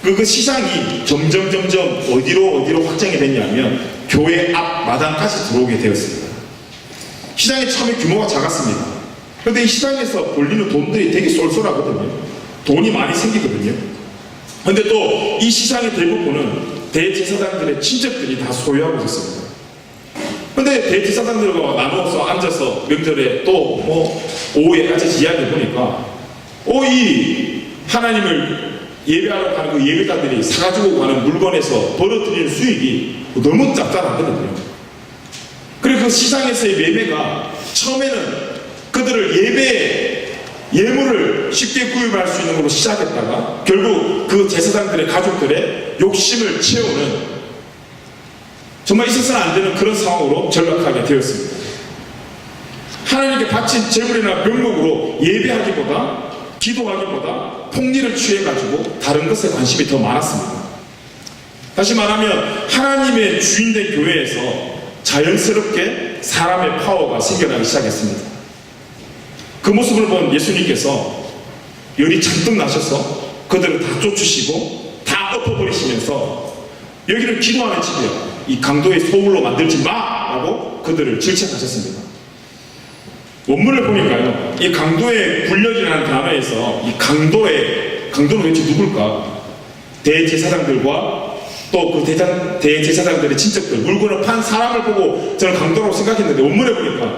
그 시장이 점점 어디로 확장이 됐냐면 교회 앞 마당까지 들어오게 되었습니다. 시장이 처음에 규모가 작았습니다. 그런데 이 시장에서 벌리는 돈들이 되게 쏠쏠하거든요. 돈이 많이 생기거든요. 그런데 또 이 시장의 대부분은 대제사장들의 친척들이 다 소유하고 있었습니다. 근데 대제사장들과 나누어서 앉아서 명절에 또 오후에 같이 이야기해 보니까 이 하나님을 예배하러 가는 그 예배자들이 사가지고 가는 물건에서 벌어들이는 수익이 너무 짭짤하거든요. 그리고 그 시장에서의 매매가 처음에는 그들을 예물을 쉽게 구입할 수 있는 걸로 시작했다가 결국 그 제사장들의 가족들의 욕심을 채우는 정말 있어서는 안 되는 그런 상황으로 전락하게 되었습니다. 하나님께 바친 제물이나 명목으로 예배하기보다 기도하기보다 폭리를 취해가지고 다른 것에 관심이 더 많았습니다. 다시 말하면 하나님의 주인된 교회에서 자연스럽게 사람의 파워가 생겨나기 시작했습니다. 그 모습을 본 예수님께서 열이 잔뜩 나셔서 그들을 다 쫓으시고 다 엎어버리시면서 여기는 기도하는 집이야. 이 강도의 소굴로 만들지 마! 라고 그들을 질책하셨습니다. 원문을 보니까요, 이 강도의 군력이라는 단어에서 이 강도는 도대체 누굴까? 대제사장들과 또 그 대제사장들의 친척들, 물건을 판 사람을 보고 저는 강도라고 생각했는데 원문에 보니까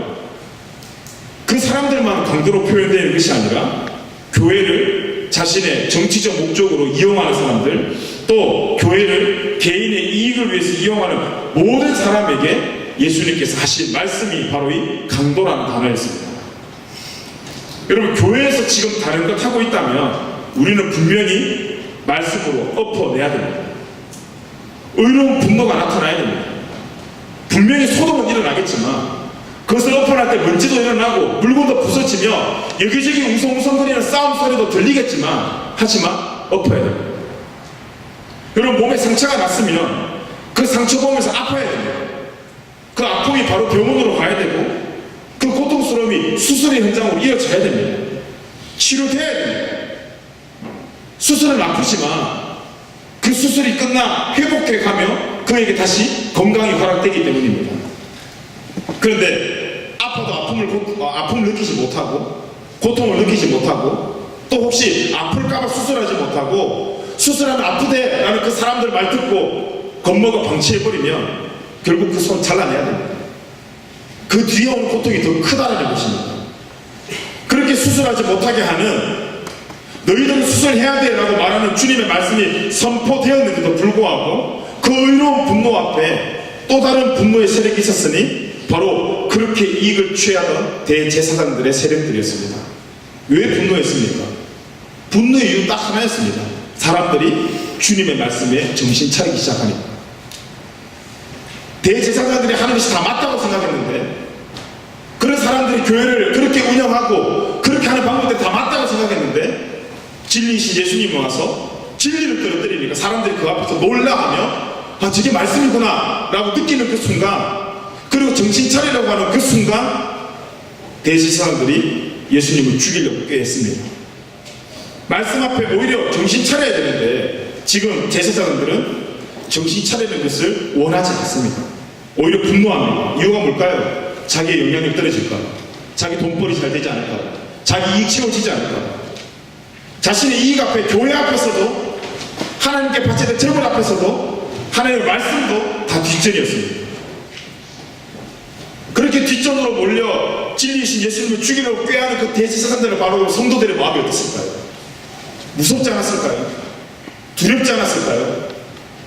그 사람들만 강도로 표현되는 것이 아니라 교회를 자신의 정치적 목적으로 이용하는 사람들, 또 교회를 개인의 이익을 위해서 이용하는 모든 사람에게 예수님께서 하신 말씀이 바로 이 강도라는 단어였습니다. 여러분, 교회에서 지금 다른 것 하고 있다면 우리는 분명히 말씀으로 엎어내야 됩니다. 의로운 분노가 나타나야 됩니다. 분명히 소동은 일어나겠지만 그것을 엎어낼 때 먼지도 일어나고 물건도 부서지며 여기저기 웅성웅성거리는 싸움 소리도 들리겠지만 하지만 엎어야 됩니다. 여러분, 몸에 상처가 났으면 그 상처 보면서 아파야 됩니다. 그 아픔이 바로 병원으로 가야 되고 그 고통스러움이 수술의 현장으로 이어져야 됩니다. 치료돼야 됩니다. 수술은 아프지만 그 수술이 끝나 회복해 가며 그에게 다시 건강이 허락되기 때문입니다. 그런데 아파도 아픔을 느끼지 못하고 고통을 느끼지 못하고 또 혹시 아플까봐 수술하지 못하고 수술하면 아프대 라는 그 사람들 말 듣고 겁먹어 방치해버리면 결국 그 손 잘라내야 됩니다. 그 뒤에 오는 고통이 더 크다는 것입니다. 그렇게 수술하지 못하게 하는 너희들은 수술해야 돼 라고 말하는 주님의 말씀이 선포되었는데도 불구하고 그 의로운 분노 앞에 또 다른 분노의 세력이 있었으니 바로 그렇게 이익을 취하던 대제사장들의 세력들이었습니다. 왜 분노했습니까? 분노의 이유 딱 하나였습니다. 사람들이 주님의 말씀에 정신 차리기 시작하니까. 대제사장들이 하는 것이 다 맞다고 생각했는데 그런 사람들이 교회를 그렇게 운영하고 그렇게 하는 방법들이 다 맞다고 생각했는데 진리이신 예수님이 와서 진리를 떨어뜨리니까 사람들이 그 앞에서 놀라하며 아, 저게 말씀이구나 라고 느끼는 그 순간, 그리고 정신 차리라고 하는 그 순간 대제사장들이 예수님을 죽이려고 꾀했습니다. 말씀 앞에 오히려 정신 차려야 되는데 지금 제사장들은 정신 차리는 것을 원하지 않습니다. 오히려 분노합니다. 이유가 뭘까요? 자기의 영향력 떨어질까? 자기 돈벌이 잘 되지 않을까? 자기 이익 채워지지 않을까? 자신의 이익 앞에, 교회 앞에서도, 하나님께 바쳐야 될 재물 앞에서도, 하나님의 말씀도 다 뒷전이었습니다. 그렇게 뒷전으로 몰려 진리이신 예수님을 죽이려고 꾀하는 그 대제사장들을 바로 성도들의 마음이 어땠을까요? 무섭지 않았을까요? 두렵지 않았을까요?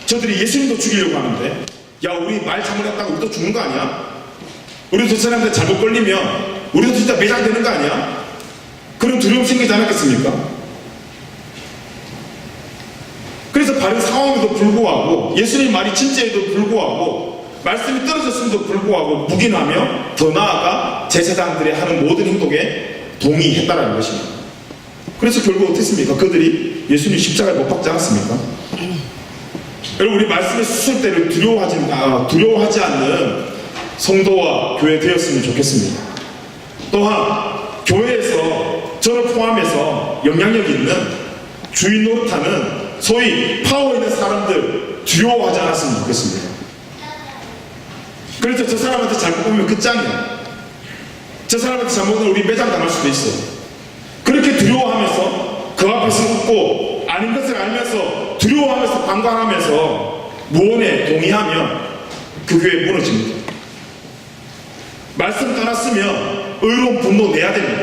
저들이 예수님도 죽이려고 하는데, 야, 우리 말 잘못했다고 우리도 죽는 거 아니야? 우리도 저 사람들 잘못 걸리면 우리도 진짜 매장되는 거 아니야? 그런 두려움 생기지 않았겠습니까? 그래서 바른 상황에도 불구하고, 예수님 말이 진짜에도 불구하고, 말씀이 떨어졌음에도 불구하고 묵인하며 더 나아가 제사장들이 하는 모든 행동에 동의했다라는 것입니다. 그래서 결국 어땠습니까? 그들이 예수님 십자가에 못 박지 않았습니까? 여러분, 우리 말씀의 수술대를 두려워하지 않는 성도와 교회 되었으면 좋겠습니다. 또한 교회에서 저를 포함해서 영향력 있는 주인 노릇하는 소위 파워 있는 사람들 두려워하지 않았으면 좋겠습니다. 그래서 저 사람한테 잘못 보면 끝장이야. 저 사람한테 잘못하면 우리 매장 당할 수도 있어. 그렇게 두려워하면서 그 앞에서 웃고 아닌 것을 알면서 두려워하면서 방관하면서 무언에 동의하면 그 교회 무너집니다. 말씀 떠났으면 의로운 분노 내야 됩니다.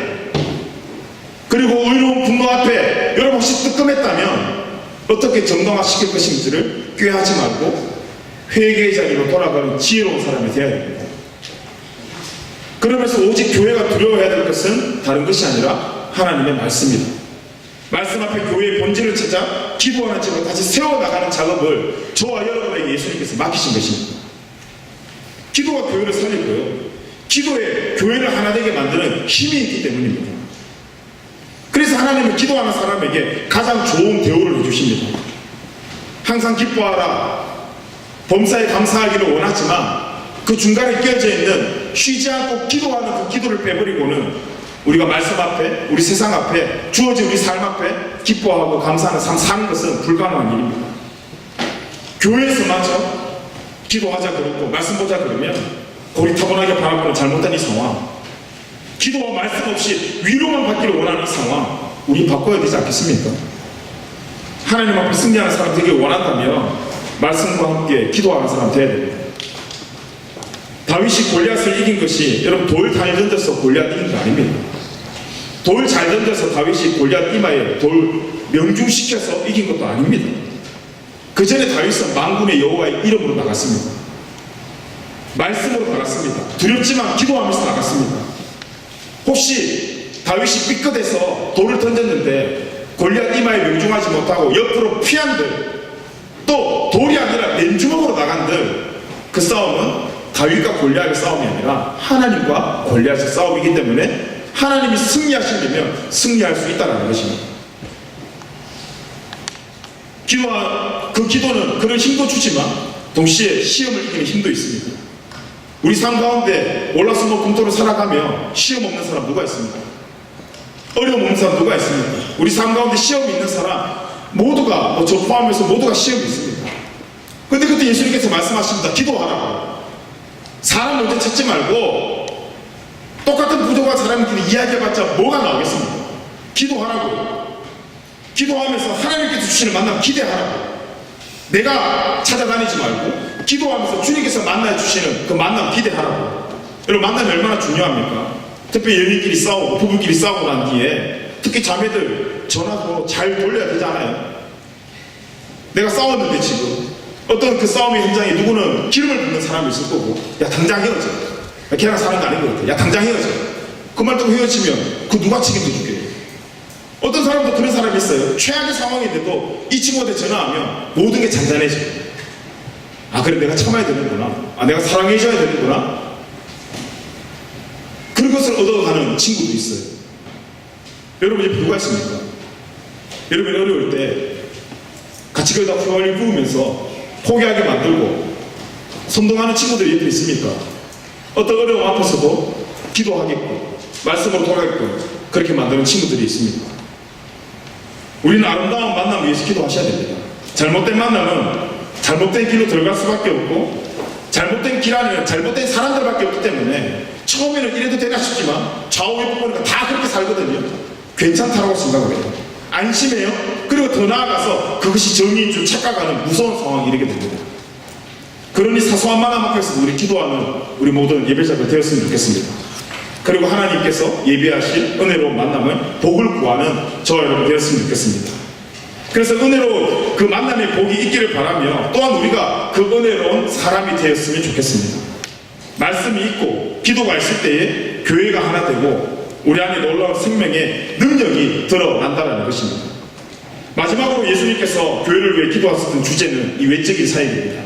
그리고 의로운 분노 앞에 여러분 혹시 뜨끔했다면 어떻게 정당화시킬 것인지를 꾀하지 말고 회개의 자리로 돌아가는 지혜로운 사람이 되어야 됩니다. 그러면서 오직 교회가 두려워해야 될 것은 다른 것이 아니라 하나님의 말씀입니다. 말씀 앞에 교회의 본질을 찾아 기도하는 집을 다시 세워나가는 작업을 저와 여러분에게 예수님께서 맡기신 것입니다. 기도가 교회를 살리고요, 기도에 교회를 하나 되게 만드는 힘이 있기 때문입니다. 그래서 하나님은 기도하는 사람에게 가장 좋은 대우를 해주십니다. 항상 기뻐하라, 범사에 감사하기를 원하지만 그 중간에 끼어져 있는 쉬지 않고 기도하는 그 기도를 빼버리고는 우리가 말씀 앞에, 우리 세상 앞에, 주어진 우리 삶 앞에 기뻐하고 감사하는 삶 사는 것은 불가능한 일입니다. 교회에서 마저 기도하자 그러고 말씀 보자 그러면 고리타분하게 바라보는 잘못된 이 상황, 기도와 말씀 없이 위로만 받기를 원하는 이 상황, 우리 바꿔야 되지 않겠습니까? 하나님 앞에 승리하는 사람 되길 원한다면 말씀과 함께 기도하는 사람 되어야 됩니다. 다윗이 골리앗을 이긴 것이 여러분 돌 잘 던져서 골리앗 이긴 거 아닙니다. 돌 잘 던져서 다윗이 골리앗 이마에 돌 명중시켜서 이긴 것도 아닙니다. 그 전에 다윗은 만군의 여호와의 이름으로 나갔습니다. 말씀으로 나갔습니다. 두렵지만 기도하면서 나갔습니다. 혹시 다윗이 삐끗해서 돌을 던졌는데 골리앗 이마에 명중하지 못하고 옆으로 피한들, 또 돌이 아니라 맨주먹으로 나간들, 그 싸움은 다윗과 골리앗의 싸움이 아니라 하나님과 골리앗의 싸움이기 때문에 하나님이 승리하시려면 승리할 수 있다는 것입니다. 그 기도는 그런 힘도 주지만 동시에 시험을 이기는 힘도 있습니다. 우리 삶 가운데 올라서모 금토로 살아가며 시험 없는 사람 누가 있습니까? 어려움 없는 사람 누가 있습니까? 우리 삶 가운데 시험이 있는 사람 모두가, 저 포함해서 모두가 시험이 있습니다. 근데 그때 예수님께서 말씀하십니다. 기도하라고. 사람 먼저 찾지 말고 똑같은 부족한 사람끼리 이야기해봤자 뭐가 나오겠습니까? 기도하라고. 기도하면서 하나님께서 주시는 만남 기대하라고. 내가 찾아다니지 말고 기도하면서 주님께서 만나 주시는 그 만남 기대하라고. 여러분, 만남이 얼마나 중요합니까? 특히 연인끼리 싸우고 부부끼리 싸우고 난 뒤에 특히 자매들 전화번호 잘 돌려야 되잖아요. 내가 싸웠는데 지금 어떤 그 싸움의 현장에 누구는 기름을 붓는 사람이 있을 거고, 야 당장 헤어져. 야, 걔랑 사는 거 아닌 것 같아. 야 당장 헤어져. 그 말 듣고 헤어지면 그 누가 책임져 줄게. 어떤 사람도 그런 사람이 있어요. 최악의 상황인데도 이 친구한테 전화하면 모든 게 잔잔해져. 아 그래 내가 참아야 되는구나. 아 내가 사랑해줘야 되는구나. 그런 것을 얻어가는 친구도 있어요. 여러분 옆에 누가 있습니까? 여러분이 어려울 때 같이 그러다 휘발유 부으면서 포기하게 만들고 선동하는 친구들이 옆에 있습니까? 어떤 어려움 앞에서도 기도하겠고 말씀으로 돌아가게끔 그렇게 만드는 친구들이 있습니다. 우리는 아름다운 만남을 위해서 기도하셔야 됩니다. 잘못된 만남은 잘못된 길로 들어갈 수밖에 없고 잘못된 길 안에는 잘못된 사람들밖에 없기 때문에 처음에는 이래도 되나 싶지만 좌우에 보니까 다 그렇게 살거든요. 괜찮다라고 생각을 해요. 안심해요. 그리고 더 나아가서 그것이 정의인 줄 착각하는 무서운 상황이 이르게 됩니다. 그러니 사소한 만남 앞에서 우리 기도하는 우리 모든 예배자들 되었으면 좋겠습니다. 그리고 하나님께서 예비하실 은혜로운 만남을 복을 구하는 저와 여러분 되었으면 좋겠습니다. 그래서 은혜로 그 만남의 복이 있기를 바라며 또한 우리가 그 은혜로운 사람이 되었으면 좋겠습니다. 말씀이 있고 기도가 있을 때에 교회가 하나 되고 우리 안에 놀라운 생명의 능력이 드러난다는 것입니다. 마지막으로 예수님께서 교회를 위해 기도하셨던 주제는 이 외적인 사역입니다.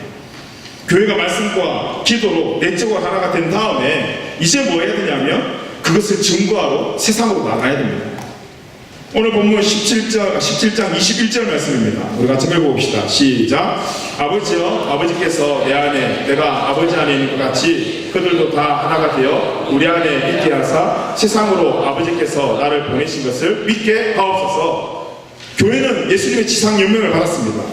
교회가 말씀과 기도로 내적으로 하나가 된 다음에 이제 뭐 해야 되냐면 그것을 증거하러 세상으로 나가야 됩니다. 오늘 본문 17장 21절 말씀입니다. 우리 같이 읽어봅시다. 시작. 아버지여, 아버지께서 내 안에 내가 아버지 안에 있는 것 같이 그들도 다 하나가 되어 우리 안에 있게 하사 세상으로 아버지께서 나를 보내신 것을 믿게 하옵소서. 교회는 예수님의 지상 연명을 받았습니다.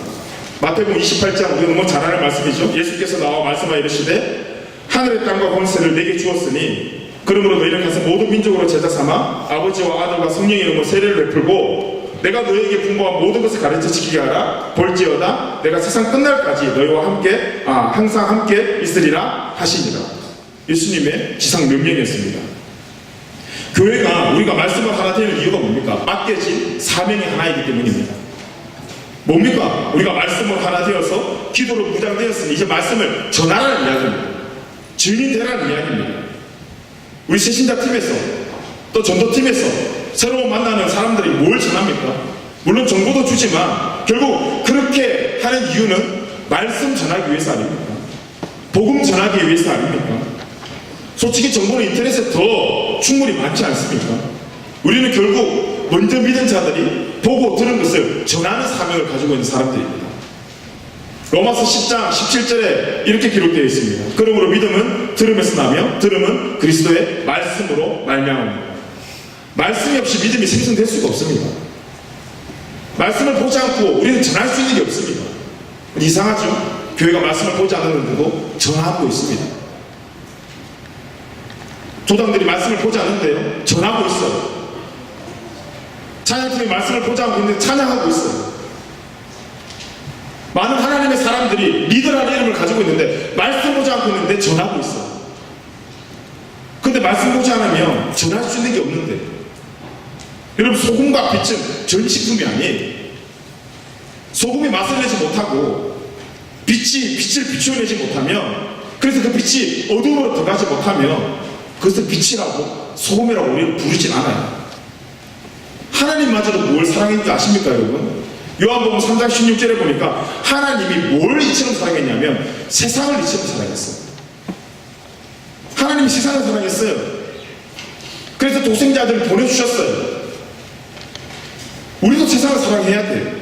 마태복음 28장 우리가 너무 잘 아는 말씀이죠. 예수께서 나와 말씀하여 이르시되 하늘의 땅과 권세를 내게 주었으니 그러므로 너희는 가서 모든 민족으로 제자 삼아 아버지와 아들과 성령의 이름으로 세례를 베풀고 내가 너희에게 분부한 모든 것을 가르쳐 지키게 하라. 볼지어다 내가 세상 끝날까지 너희와 함께 항상 함께 있으리라 하시니라. 예수님의 지상 명령이었습니다. 교회가 우리가 말씀을 하나 되는 이유가 뭡니까? 맡겨진 사명이 하나이기 때문입니다. 뭡니까? 우리가 말씀을 하나 되어서 기도로 무장되었으니 이제 말씀을 전하라는 이야기입니다. 증인 되라는 이야기입니다. 우리 새신자 팀에서 또 전도팀에서 새로운 만나는 사람들이 뭘 전합니까? 물론 정보도 주지만 결국 그렇게 하는 이유는 말씀 전하기 위해서 아닙니까? 복음 전하기 위해서 아닙니까? 솔직히 정보는 인터넷에 더 충분히 많지 않습니까? 우리는 결국 먼저 믿은 자들이 보고 들은 것을 전하는 사명을 가지고 있는 사람들입니다. 로마서 10장 17절에 이렇게 기록되어 있습니다. 그러므로 믿음은 들음에서 나며 들음은 그리스도의 말씀으로 말미암습니다. 말씀이 없이 믿음이 생성될 수가 없습니다. 말씀을 보지 않고 우리는 전할 수 있는 게 없습니다. 이상하죠? 교회가 말씀을 보지 않았는데도 전하고 있습니다. 조당들이 말씀을 보지 않는데요 전하고 있어요. 찬양팀이 말씀을 보지 않고 있는데 찬양하고 있어요. 많은 하나님의 사람들이 리더라는 이름을 가지고 있는데 말씀 보지 않고 있는데 전하고 있어요. 근데 말씀 보지 않으면 전할 수 있는 게 없는데 여러분 소금과 빛은 전식품이 아니에요. 소금이 맛을 내지 못하고 빛을 비추어내지 못하면 그래서 그 빛이 어둠으로 들어가지 못하면 그것을 빛이라고 소금이라고 우리를 부르진 않아요. 하나님마저도 뭘 사랑했는지 아십니까 여러분? 요한복음 3장 16절에 보니까 하나님이 뭘 이처럼 사랑했냐면 세상을 이처럼 사랑했어요. 하나님이 세상을 사랑했어요. 그래서 독생자들을 보내주셨어요. 우리도 세상을 사랑해야 돼요.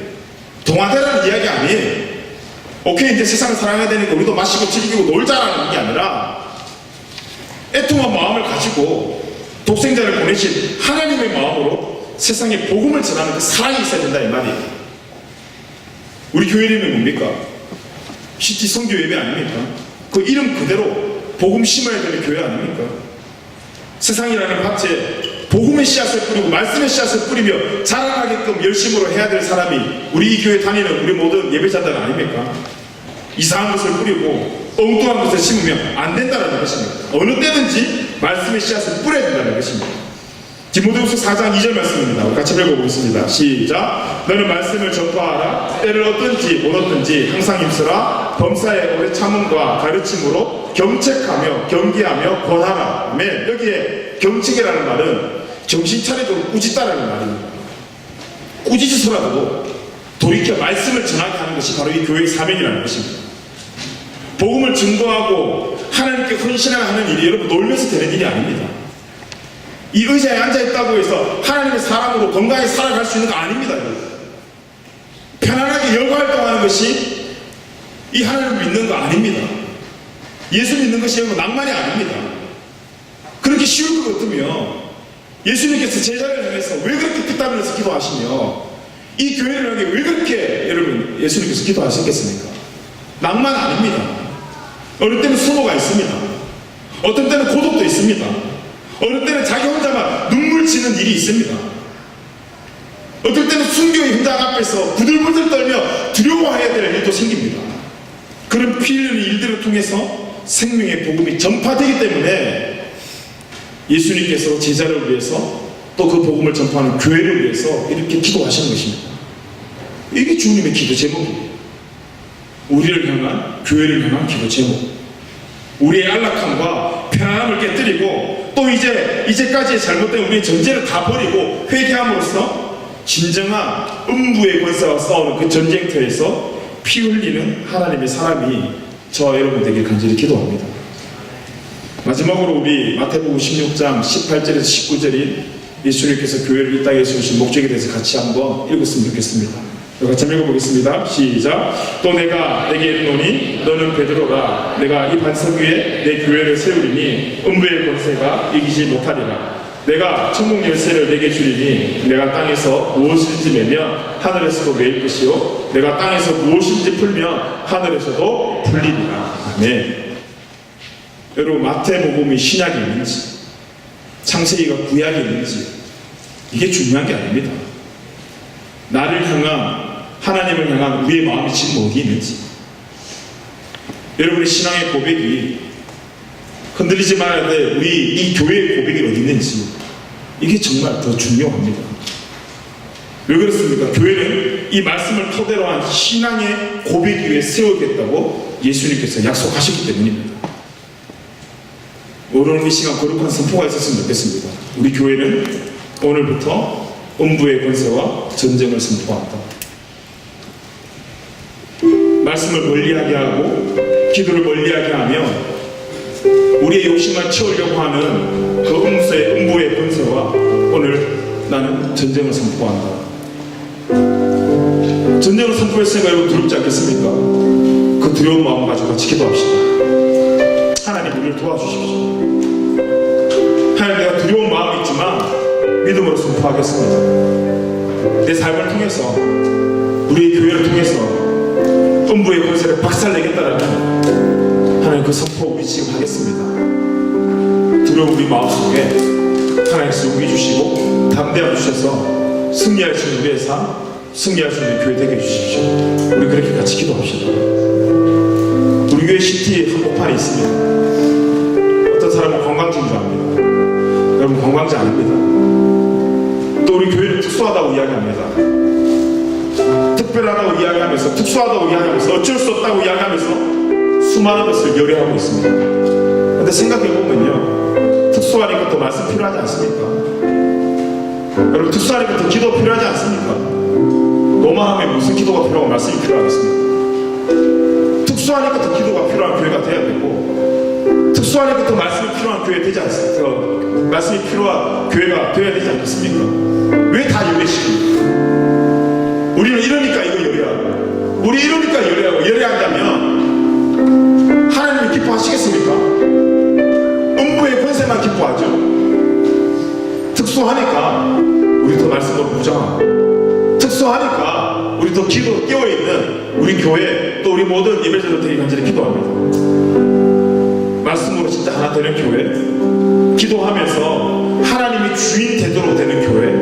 동화되라는 이야기 아니에요. 오케이 이제 세상을 사랑해야 되니까 우리도 마시고 즐기고 놀자라는 게 아니라 애통한 마음을 가지고 독생자를 보내신 하나님의 마음으로 세상에 복음을 전하는 그 사랑이 있어야 된다 이 말이에요. 우리 교회 이름이 뭡니까? 시티 성교 예배 아닙니까? 그 이름 그대로 복음 심어야 되는 교회 아닙니까? 세상이라는 밭에 복음의 씨앗을 뿌리고 말씀의 씨앗을 뿌리며 자라나게끔 열심으로 해야 될 사람이 우리 이 교회 다니는 우리 모든 예배자들 아닙니까? 이상한 것을 뿌리고 엉뚱한 것을 심으면 안 된다는 것입니다. 어느 때든지 말씀의 씨앗을 뿌려야 된다는 것입니다. 디모데후서 4장 2절 말씀입니다. 우리 같이 읽어보겠습니다. 시작. 너는 말씀을 전파하라. 때를 얻든지 못 얻든지 항상 힘쓰라. 범사에 오래 참음과 가르침으로 경책하며 경계하며 권하라. 아멘. 여기에 경책이라는 말은 정신 차리도록 꾸짖다라는 말입니다. 꾸짖어서라도 돌이켜 말씀을 전하게 하는 것이 바로 이 교회의 사명이라는 것입니다. 복음을 증거하고 하나님께 헌신하는 일이 여러분 놀면서 되는 일이 아닙니다. 이 의자에 앉아있다고 해서 하나님의 사람으로 건강하게 살아갈 수 있는 거 아닙니다. 편안하게 영화활동하는 것이 이 하나님을 믿는 거 아닙니다. 예수 믿는 것이 낭만이 아닙니다. 그렇게 쉬울 것 같으면 예수님께서 제자를 향해서 왜 그렇게 피땀 흘려서 기도하시며 이 교회를 향해 왜 그렇게 여러분 예수님께서 기도하셨겠습니까? 낭만 아닙니다. 어느 때는 수모가 있습니다. 어떤 때는 고독도 있습니다. 어느 때는 자기 혼자만 눈물 지는 일이 있습니다. 어떨 때는 순교의 현장 앞에서 부들부들 떨며 두려워해야 될 일도 생깁니다. 그런 피 흘리는 일들을 통해서 생명의 복음이 전파되기 때문에 예수님께서 제자를 위해서 또 그 복음을 전파하는 교회를 위해서 이렇게 기도하시는 것입니다. 이게 주님의 기도 제목이에요. 우리를 향한, 교회를 향한 기도 제목. 우리의 안락함과 편안함을 깨뜨리고 또 이제까지의 잘못된 우리의 전제를 다 버리고 회개함으로써 진정한 음부의 권세와 싸우는 그 전쟁터에서 피 흘리는 하나님의 사람이 저와 여러분 되길 간절히 기도합니다. 마지막으로 우리 마태복음 16장 18절에서 19절인 예수님께서 교회를 이 땅에 세우신 목적에 대해서 같이 한번 읽었으면 좋겠습니다. 같이 한번 읽어보겠습니다. 시작. 또 내가 내게 이르노니 너는 베드로라. 내가 이 반석 위에 내 교회를 세우리니 음부의 권세가 이기지 못하리라. 내가 천국 열쇠를 내게 주리니 내가 땅에서 무엇인지 매면 하늘에서도 매일 것이요 내가 땅에서 무엇인지 풀면 하늘에서도 풀리리라. 아멘. 여러분 마태복음이 신약이 있는지 창세기가 구약이 있는지 이게 중요한 게 아닙니다. 나를 향한 하나님을 향한 우리의 마음이 지금 어디 있는지 여러분의 신앙의 고백이 흔들리지 말아야 돼. 우리 이 교회의 고백이 어디 있는지 이게 정말 더 중요합니다. 왜 그렇습니까? 교회는 이 말씀을 토대로 한 신앙의 고백 위에 세우겠다고 예수님께서 약속하셨기 때문입니다. 오늘 이 시간 거룩한 선포가 있었으면 좋겠습니다. 우리 교회는 오늘부터 음부의 권세와 전쟁을 선포한다. 말씀을 멀리하게 하고 기도를 멀리하게 하며 우리의 욕심만 채우려고 하는 그 음부의 권세와 오늘 나는 전쟁을 선포한다. 전쟁을 선포했으니까 여러분 두렵지 않겠습니까? 그 두려운 마음 가지고 같이 기도합시다. 하나님 우리를 도와주십시오. 하나님 내가 두려운 마음이 있지만 믿음으로 선포하겠습니다. 내 삶을 통해서 우리의 교회를 통해서 음부의 권세를 박살내겠다라는 하나님 그 선포 우리 지금 하겠습니다. 두려운 우리 마음속에 하나님께서 용기 주시고 담대함 주셔서 승리할 수 있는 우리의 삶, 승리할 수 있는 교회 되게 해주십시오. 우리 그렇게 같이 기도합시다. 우리 교회 시티 한복판에 있습니다. 어떤 사람은 관광지인 줄 압니다. 여러분 관광지 아닙니다. 또 우리 교회는 특수하다고 이야기합니다. 특별하다고 이야기하면서 특수하다고 이야기하면서 어쩔 수 없다고 이야기하면서 수많은 것을 열애하고 있습니다. 그런데 생각해보면요 특수하니까 또 말씀 필요하지 않습니까? 여러분 특수하니까 더 기도 필요하지 않습니까? 노마하면 무슨 기도가 필요하고 말씀이 필요하겠습니까? 특수하니까 더 기도가 필요한 교회가 돼야 되고 특수하니까 더 말씀이 필요한 교회 되지 않습니까? 말씀이 필요한 교회가 되어야 되지 않겠습니까? 왜 다 열애시킵니까? 우리는 이러니까 이거 열애하고 우리 이러니까 열애하고 열애한다면 하나님이 기뻐하시겠습니까? 음부의 권세만 기뻐하죠. 특수하니까 우리 더 말씀으로 무장하고 특수하니까 우리 더 기도 깨어있는 우리 교회 또 우리 모든 예배자들 되게 간절히 기도합니다. 말씀으로 진짜 하나 되는 교회 기도하면서 하나님이 주인 되도록 되는 교회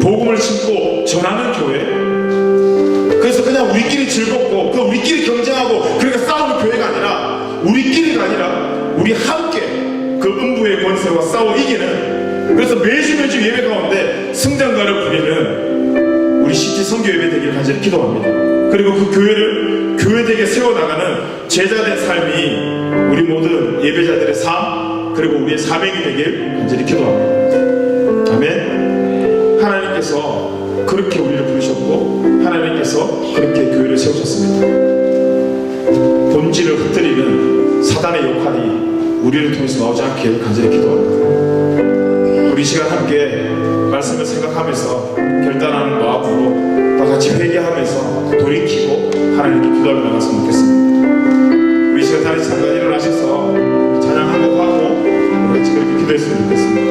복음을 심고 전하는 교회 그래서 그냥 우리끼리 즐겁고 그 우리끼리 경쟁하고 그러니까 싸우는 교회가 아니라 우리끼리가 아니라 우리 함께 그 음부의 권세와 싸워 이기는 그래서 매주 예배 가운데 승전가를 부리는 우리 시티 선교 예배 되기를 간절히 기도합니다. 그리고 그 교회를 교회되게 세워나가는 제자된 삶이 우리 모든 예배자들의 삶 그리고 우리의 사명이 되길 간절히 기도합니다. 아멘. 하나님께서 그렇게 우리를 부르셨고 하나님께서 그렇게 교회를 세우셨습니다. 본질을 흩뜨리는 사단의 역할이 우리를 통해서 나오지 않기를 간절히 기도합니다. 우리 시간 함께 말씀을 생각하면서 결단하는 마음으로 다 같이 회개하면서 돌이키고 하나님께 기도하며 나갔으면 좋겠습니다. 우리 시간 다시 잠깐 일어나셔서 찬양 한 곡 하고 우리 같이 그렇게 기도했으면 좋겠습니다.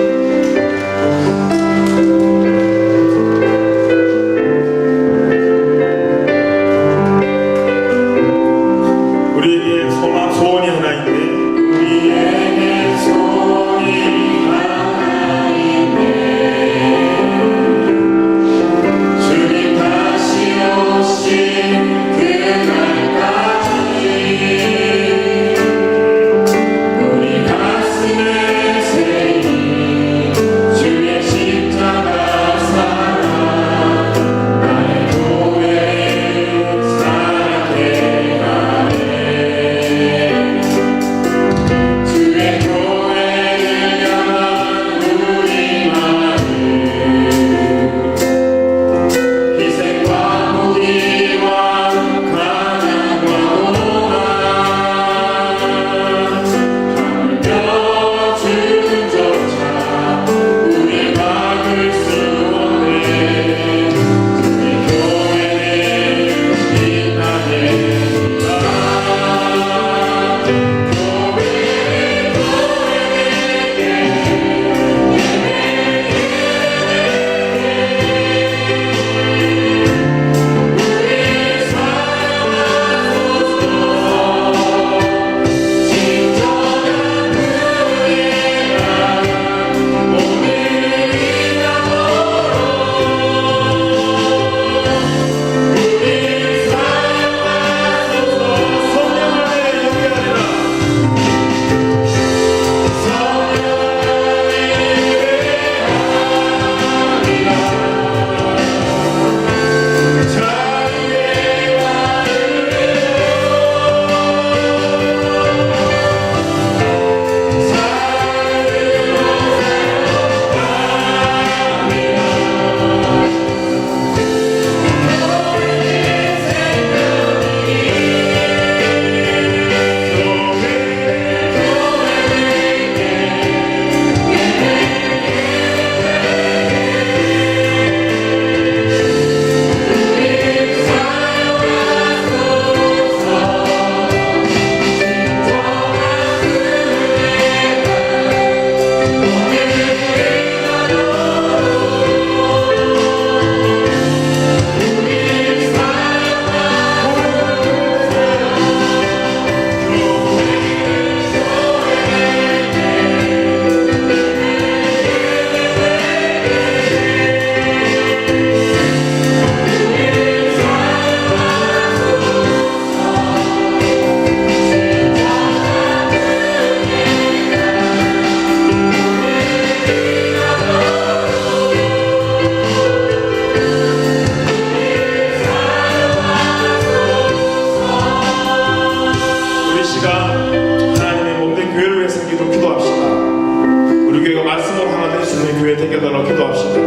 우리 교회가 말씀으로 하나 될 수 있는 교회 되게달라고 기도합시다.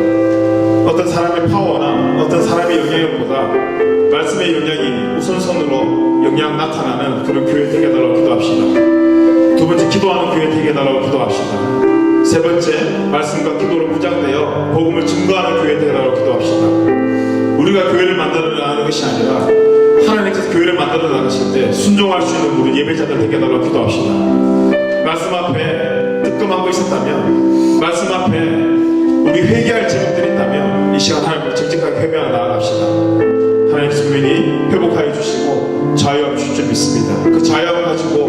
어떤 사람의 파워나 어떤 사람의 영향력보다 말씀의 영향이 우선순위로 영향 나타나는 그런 교회 되게달라고 기도합시다. 두 번째, 기도하는 교회 되게달라고 기도합시다. 세 번째, 말씀과 기도로 무장되어 복음을 증거하는 교회 되게달라고 기도합시다. 우리가 교회를 만들어 나가는 것이 아니라 하나님께서 교회를 만들어 나가실 때 순종할 수 있는 우리 예배자들 되게달라고 기도합시다. 말씀 앞에 뜨끔한 거 있었다면, 말씀 앞에 우리 회개할 제목들이 있다면 이 시간 하나님을 정직하게 회개하며 나아갑시다. 하나님께서 분명히 회복하여 주시고 자유함 주실 줄 믿습니다. 그 자유함을 가지고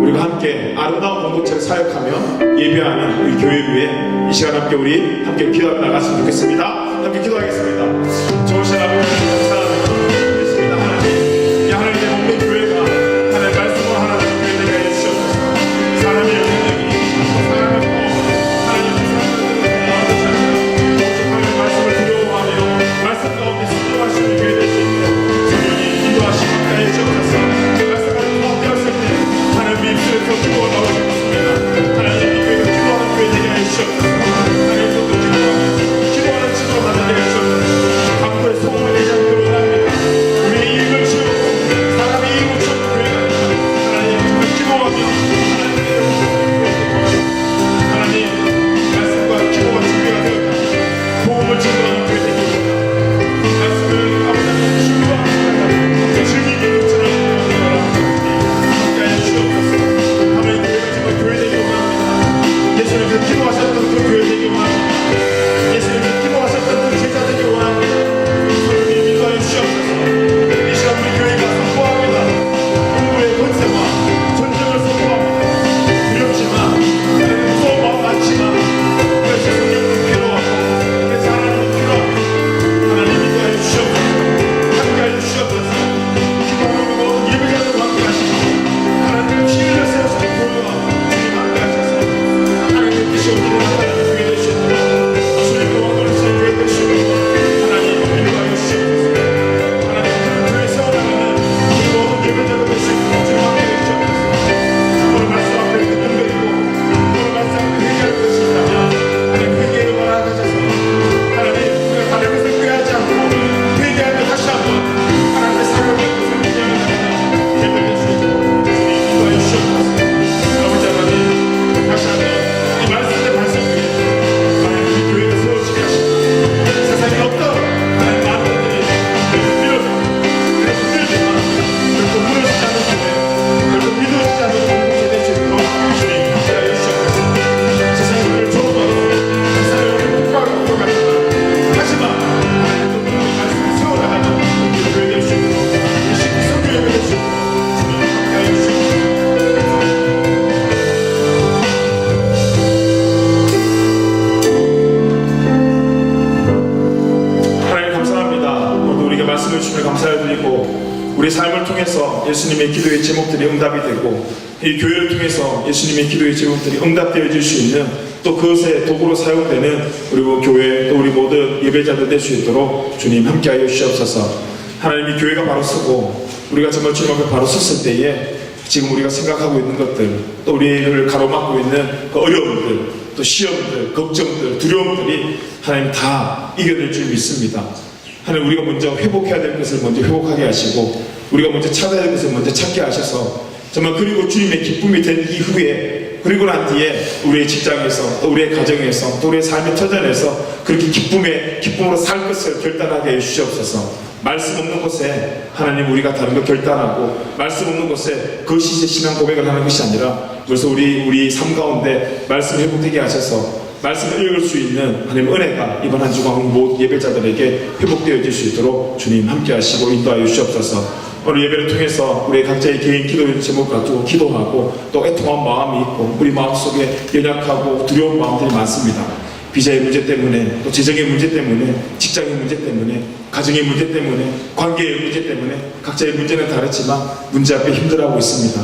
우리가 함께 아름다운 공동체를 사역하며 예배하는 우리 교회 위에 이 시간 함께 우리 함께 기도하며 나갔으면 좋겠습니다. 함께 기도하겠습니다. 좋으신 아버지 감사합니다. 믿습니다. 하나님, 이 하나님의 몸된 교회가 하나님의 말씀으로 하나님 교회 되게 해주시옵소서. 사람의 영향력이 사람의 포 하나님의 사람들의 말씀을 두려워하며 말씀 가운데 순종할 수 있는 교회 될 수 있는 성령이 인도하시고 함께 해주옵소서. 말씀을 투합되었을 때 하나님의 입술에서 기도가 나오고 있습니다. 하나님 이 교회가 기도하는 교회 되게 해주시옵소서. 하나님도 기도하는 지도를 만들게 해주시옵소서. 각도의 소음을 내지 않도록 합니다. 우리의 이익을 채우고 사람의 이익을 채우는 교회가 아니라 하나님 정말 기도하며 하나님 말씀과 기도가 준비가 되었다. 복음을 증거하는 교회 되게 합니다. 말씀을 아버지 증거하는 즐기는 것처럼 함께 하여 주옵소서. 하나님 교회가 정말 교회 되기 원합니다. 예수님께서 기도하셨던 그 교회 되기 원합니다. 예수님께서 기도하셨던 그 제자 되기 원합니다. 성령님 인도하여 주시옵소서. 이 시간 우리 교회가 선포합니다. 공부의 권세와 전쟁을 선포합니다. 두렵지만 무서운 마음 많지만 그래서 성령은 필요하고 그래서 하나님은 필요합니다. 하나님 인도하여 주시옵소서. 함께하여 주시옵소서. 기도하는 모든 예배자들과 함께하시고 하나님의 피를 세우시는 교회와 주님 함께하셔서 하나님의 뜻이 오기를 나타나는 교회 되시옵소서. 주님의 원하는 교회 되시옵소서. 하나님 인도하여 주시옵소서. 하나님 교회 세워나가는 우리 모든 예배자들 되시옵소서. 주님 함께해 주시옵소서. 오늘 말씀 앞에 뜨끔거리고 오늘 말씀 앞에 회개할 것이 있다면 하나님 회개로 나아가셔서 하나님 우리가 다른 것을 꾀하지 않고 회개하며 다시 한번 하나님의 사랑을 것을 회개하며 예배 되시옵소서. 주님 인도하여 주시옵소서. 아버지 하나님 다시 한번 이 말씀의 발성 위에 하나님 우리 교회가 세워지게 하시고 세상에 어떤 하나님 많은 분들이 밀어서 흔들지만 결코 무너지지 않는 교회 결코 믿어지지 않는 공동체 될 수 있도록 주님 함께하여 주시옵소서. 세상에 우리를 조롱하고 세상에 우리를 폭발하고 돌아가지만 하지만 하나님의 말씀을 세워나가는 우리 교회 될 수 있도록 이 시간 성교회 될 수 있도록 주님 함께하여 주시옵소서. 하나님 감사합니다. 오늘 우리가 말씀을 주시며 감사드리고 우리 삶을 통해서 예수님의 기도의 제목들이 응답이 되고 이 교회를 통해서 예수님의 기도의 제목들이 응답되어질 수 있는 또 그것의 도구로 사용되는 우리 교회 또 우리 모든 예배자들 될 수 있도록 주님 함께하여 주시옵소서. 하나님 이 교회가 바로 서고 우리가 정말 주님 앞에 바로 섰을 때에 지금 우리가 생각하고 있는 것들 또 우리를 가로막고 있는 그 어려움들 또 시험들 걱정들 두려움들이 하나님 다 이겨낼 줄 믿습니다. 하나님 우리가 먼저 회복해야 될 것을 먼저 회복하게 하시고 우리가 먼저 찾아야 될 것을 먼저 찾게 하셔서 정말 그리고 주님의 기쁨이 된 이후에 그리고 난 뒤에 우리의 직장에서 또 우리의 가정에서 또 우리의 삶의 터전에서 그렇게 기쁨으로 살 것을 결단하게 해주시옵소서. 말씀 없는 곳에 하나님 우리가 다른 걸 결단하고 말씀 없는 곳에 그것이 이제 신앙 고백을 하는 것이 아니라 그래서 우리 삶 가운데 말씀 회복되게 하셔서 말씀을 읽을 수 있는 하나님 은혜가 이번 한 주간 모든 예배자들에게 회복되어질 수 있도록 주님 함께 하시고 인도하여 주시옵소서. 오늘 예배를 통해서 우리 각자의 개인 기도의 제목 가지고 기도하고 또 애통한 마음이 있고 우리 마음속에 연약하고 두려운 마음들이 많습니다. 비자의 문제 때문에 또 재정의 문제 때문에 직장의 문제 때문에 가정의 문제 때문에 관계의 문제 때문에 각자의 문제는 다르지만 문제 앞에 힘들어하고 있습니다.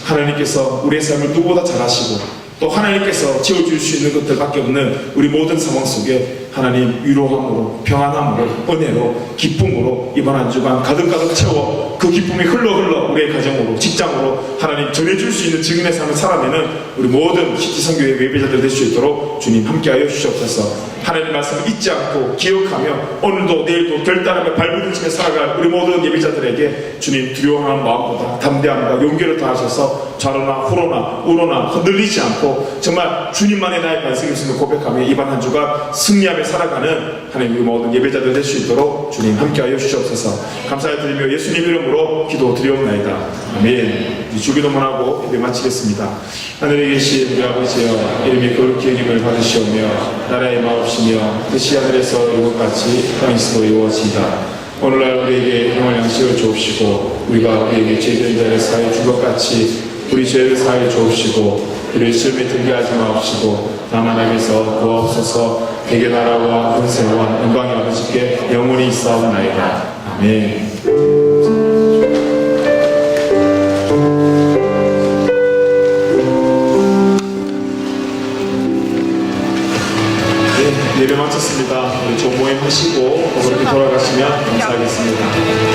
하나님께서 우리의 삶을 누구보다 잘 아시고 또 하나님께서 지어줄 수 있는 것들밖에 없는 우리 모든 상황 속에 하나님 위로함으로 평안함으로 은혜로 기쁨으로 이번 한 주간 가득가득 채워 그 기쁨이 흘러 우리의 가정으로 직장으로 하나님 전해줄 수 있는 증인의 삶을 살아내는 우리 모든 시티선교회 예배자들 될 수 있도록 주님 함께하여 주시옵소서. 하나님 말씀을 잊지 않고 기억하며 오늘도 내일도 결단하며 발부둥치며 살아갈 우리 모든 예배자들에게 주님 두려워하는 마음보다 담대함과 용기를 더하셔서 좌로나 후로나 우로나 흔들리지 않고 정말 주님만의 나의 반석임을 고백하며 이번 한 주간 승리하며 살아가는 하나님 우리 모든 예배자들 될 수 있도록 주님 함께하여 주시옵소서. 감사드리며 예수님 이름으로 기도드리옵나이다. 아멘. 주기도문 하고 예배 마치겠습니다. 하늘에 계신 우리 아버지여, 이름이 거룩히 여김을 받으시오며 나라의 마옵시며 뜻이 하늘에서 이것 같이 땅에서도 이루어지이다. 오늘날 우리에게 행할 양식을 주옵시고 우리가 우리에게 죄된 자를 사하여 준 것 같이 우리 죄를 사하여 주옵시고 우리를 시험에 들게 하지 마옵시고 다만 악에서 구하옵소서. 대개 나라와 권세와 영광이 아버지께 영원히 있사옵나이다. 아멘. 예배 마쳤습니다. 우리 좀 모임 하시고 그렇게 돌아가시면 감사하겠습니다.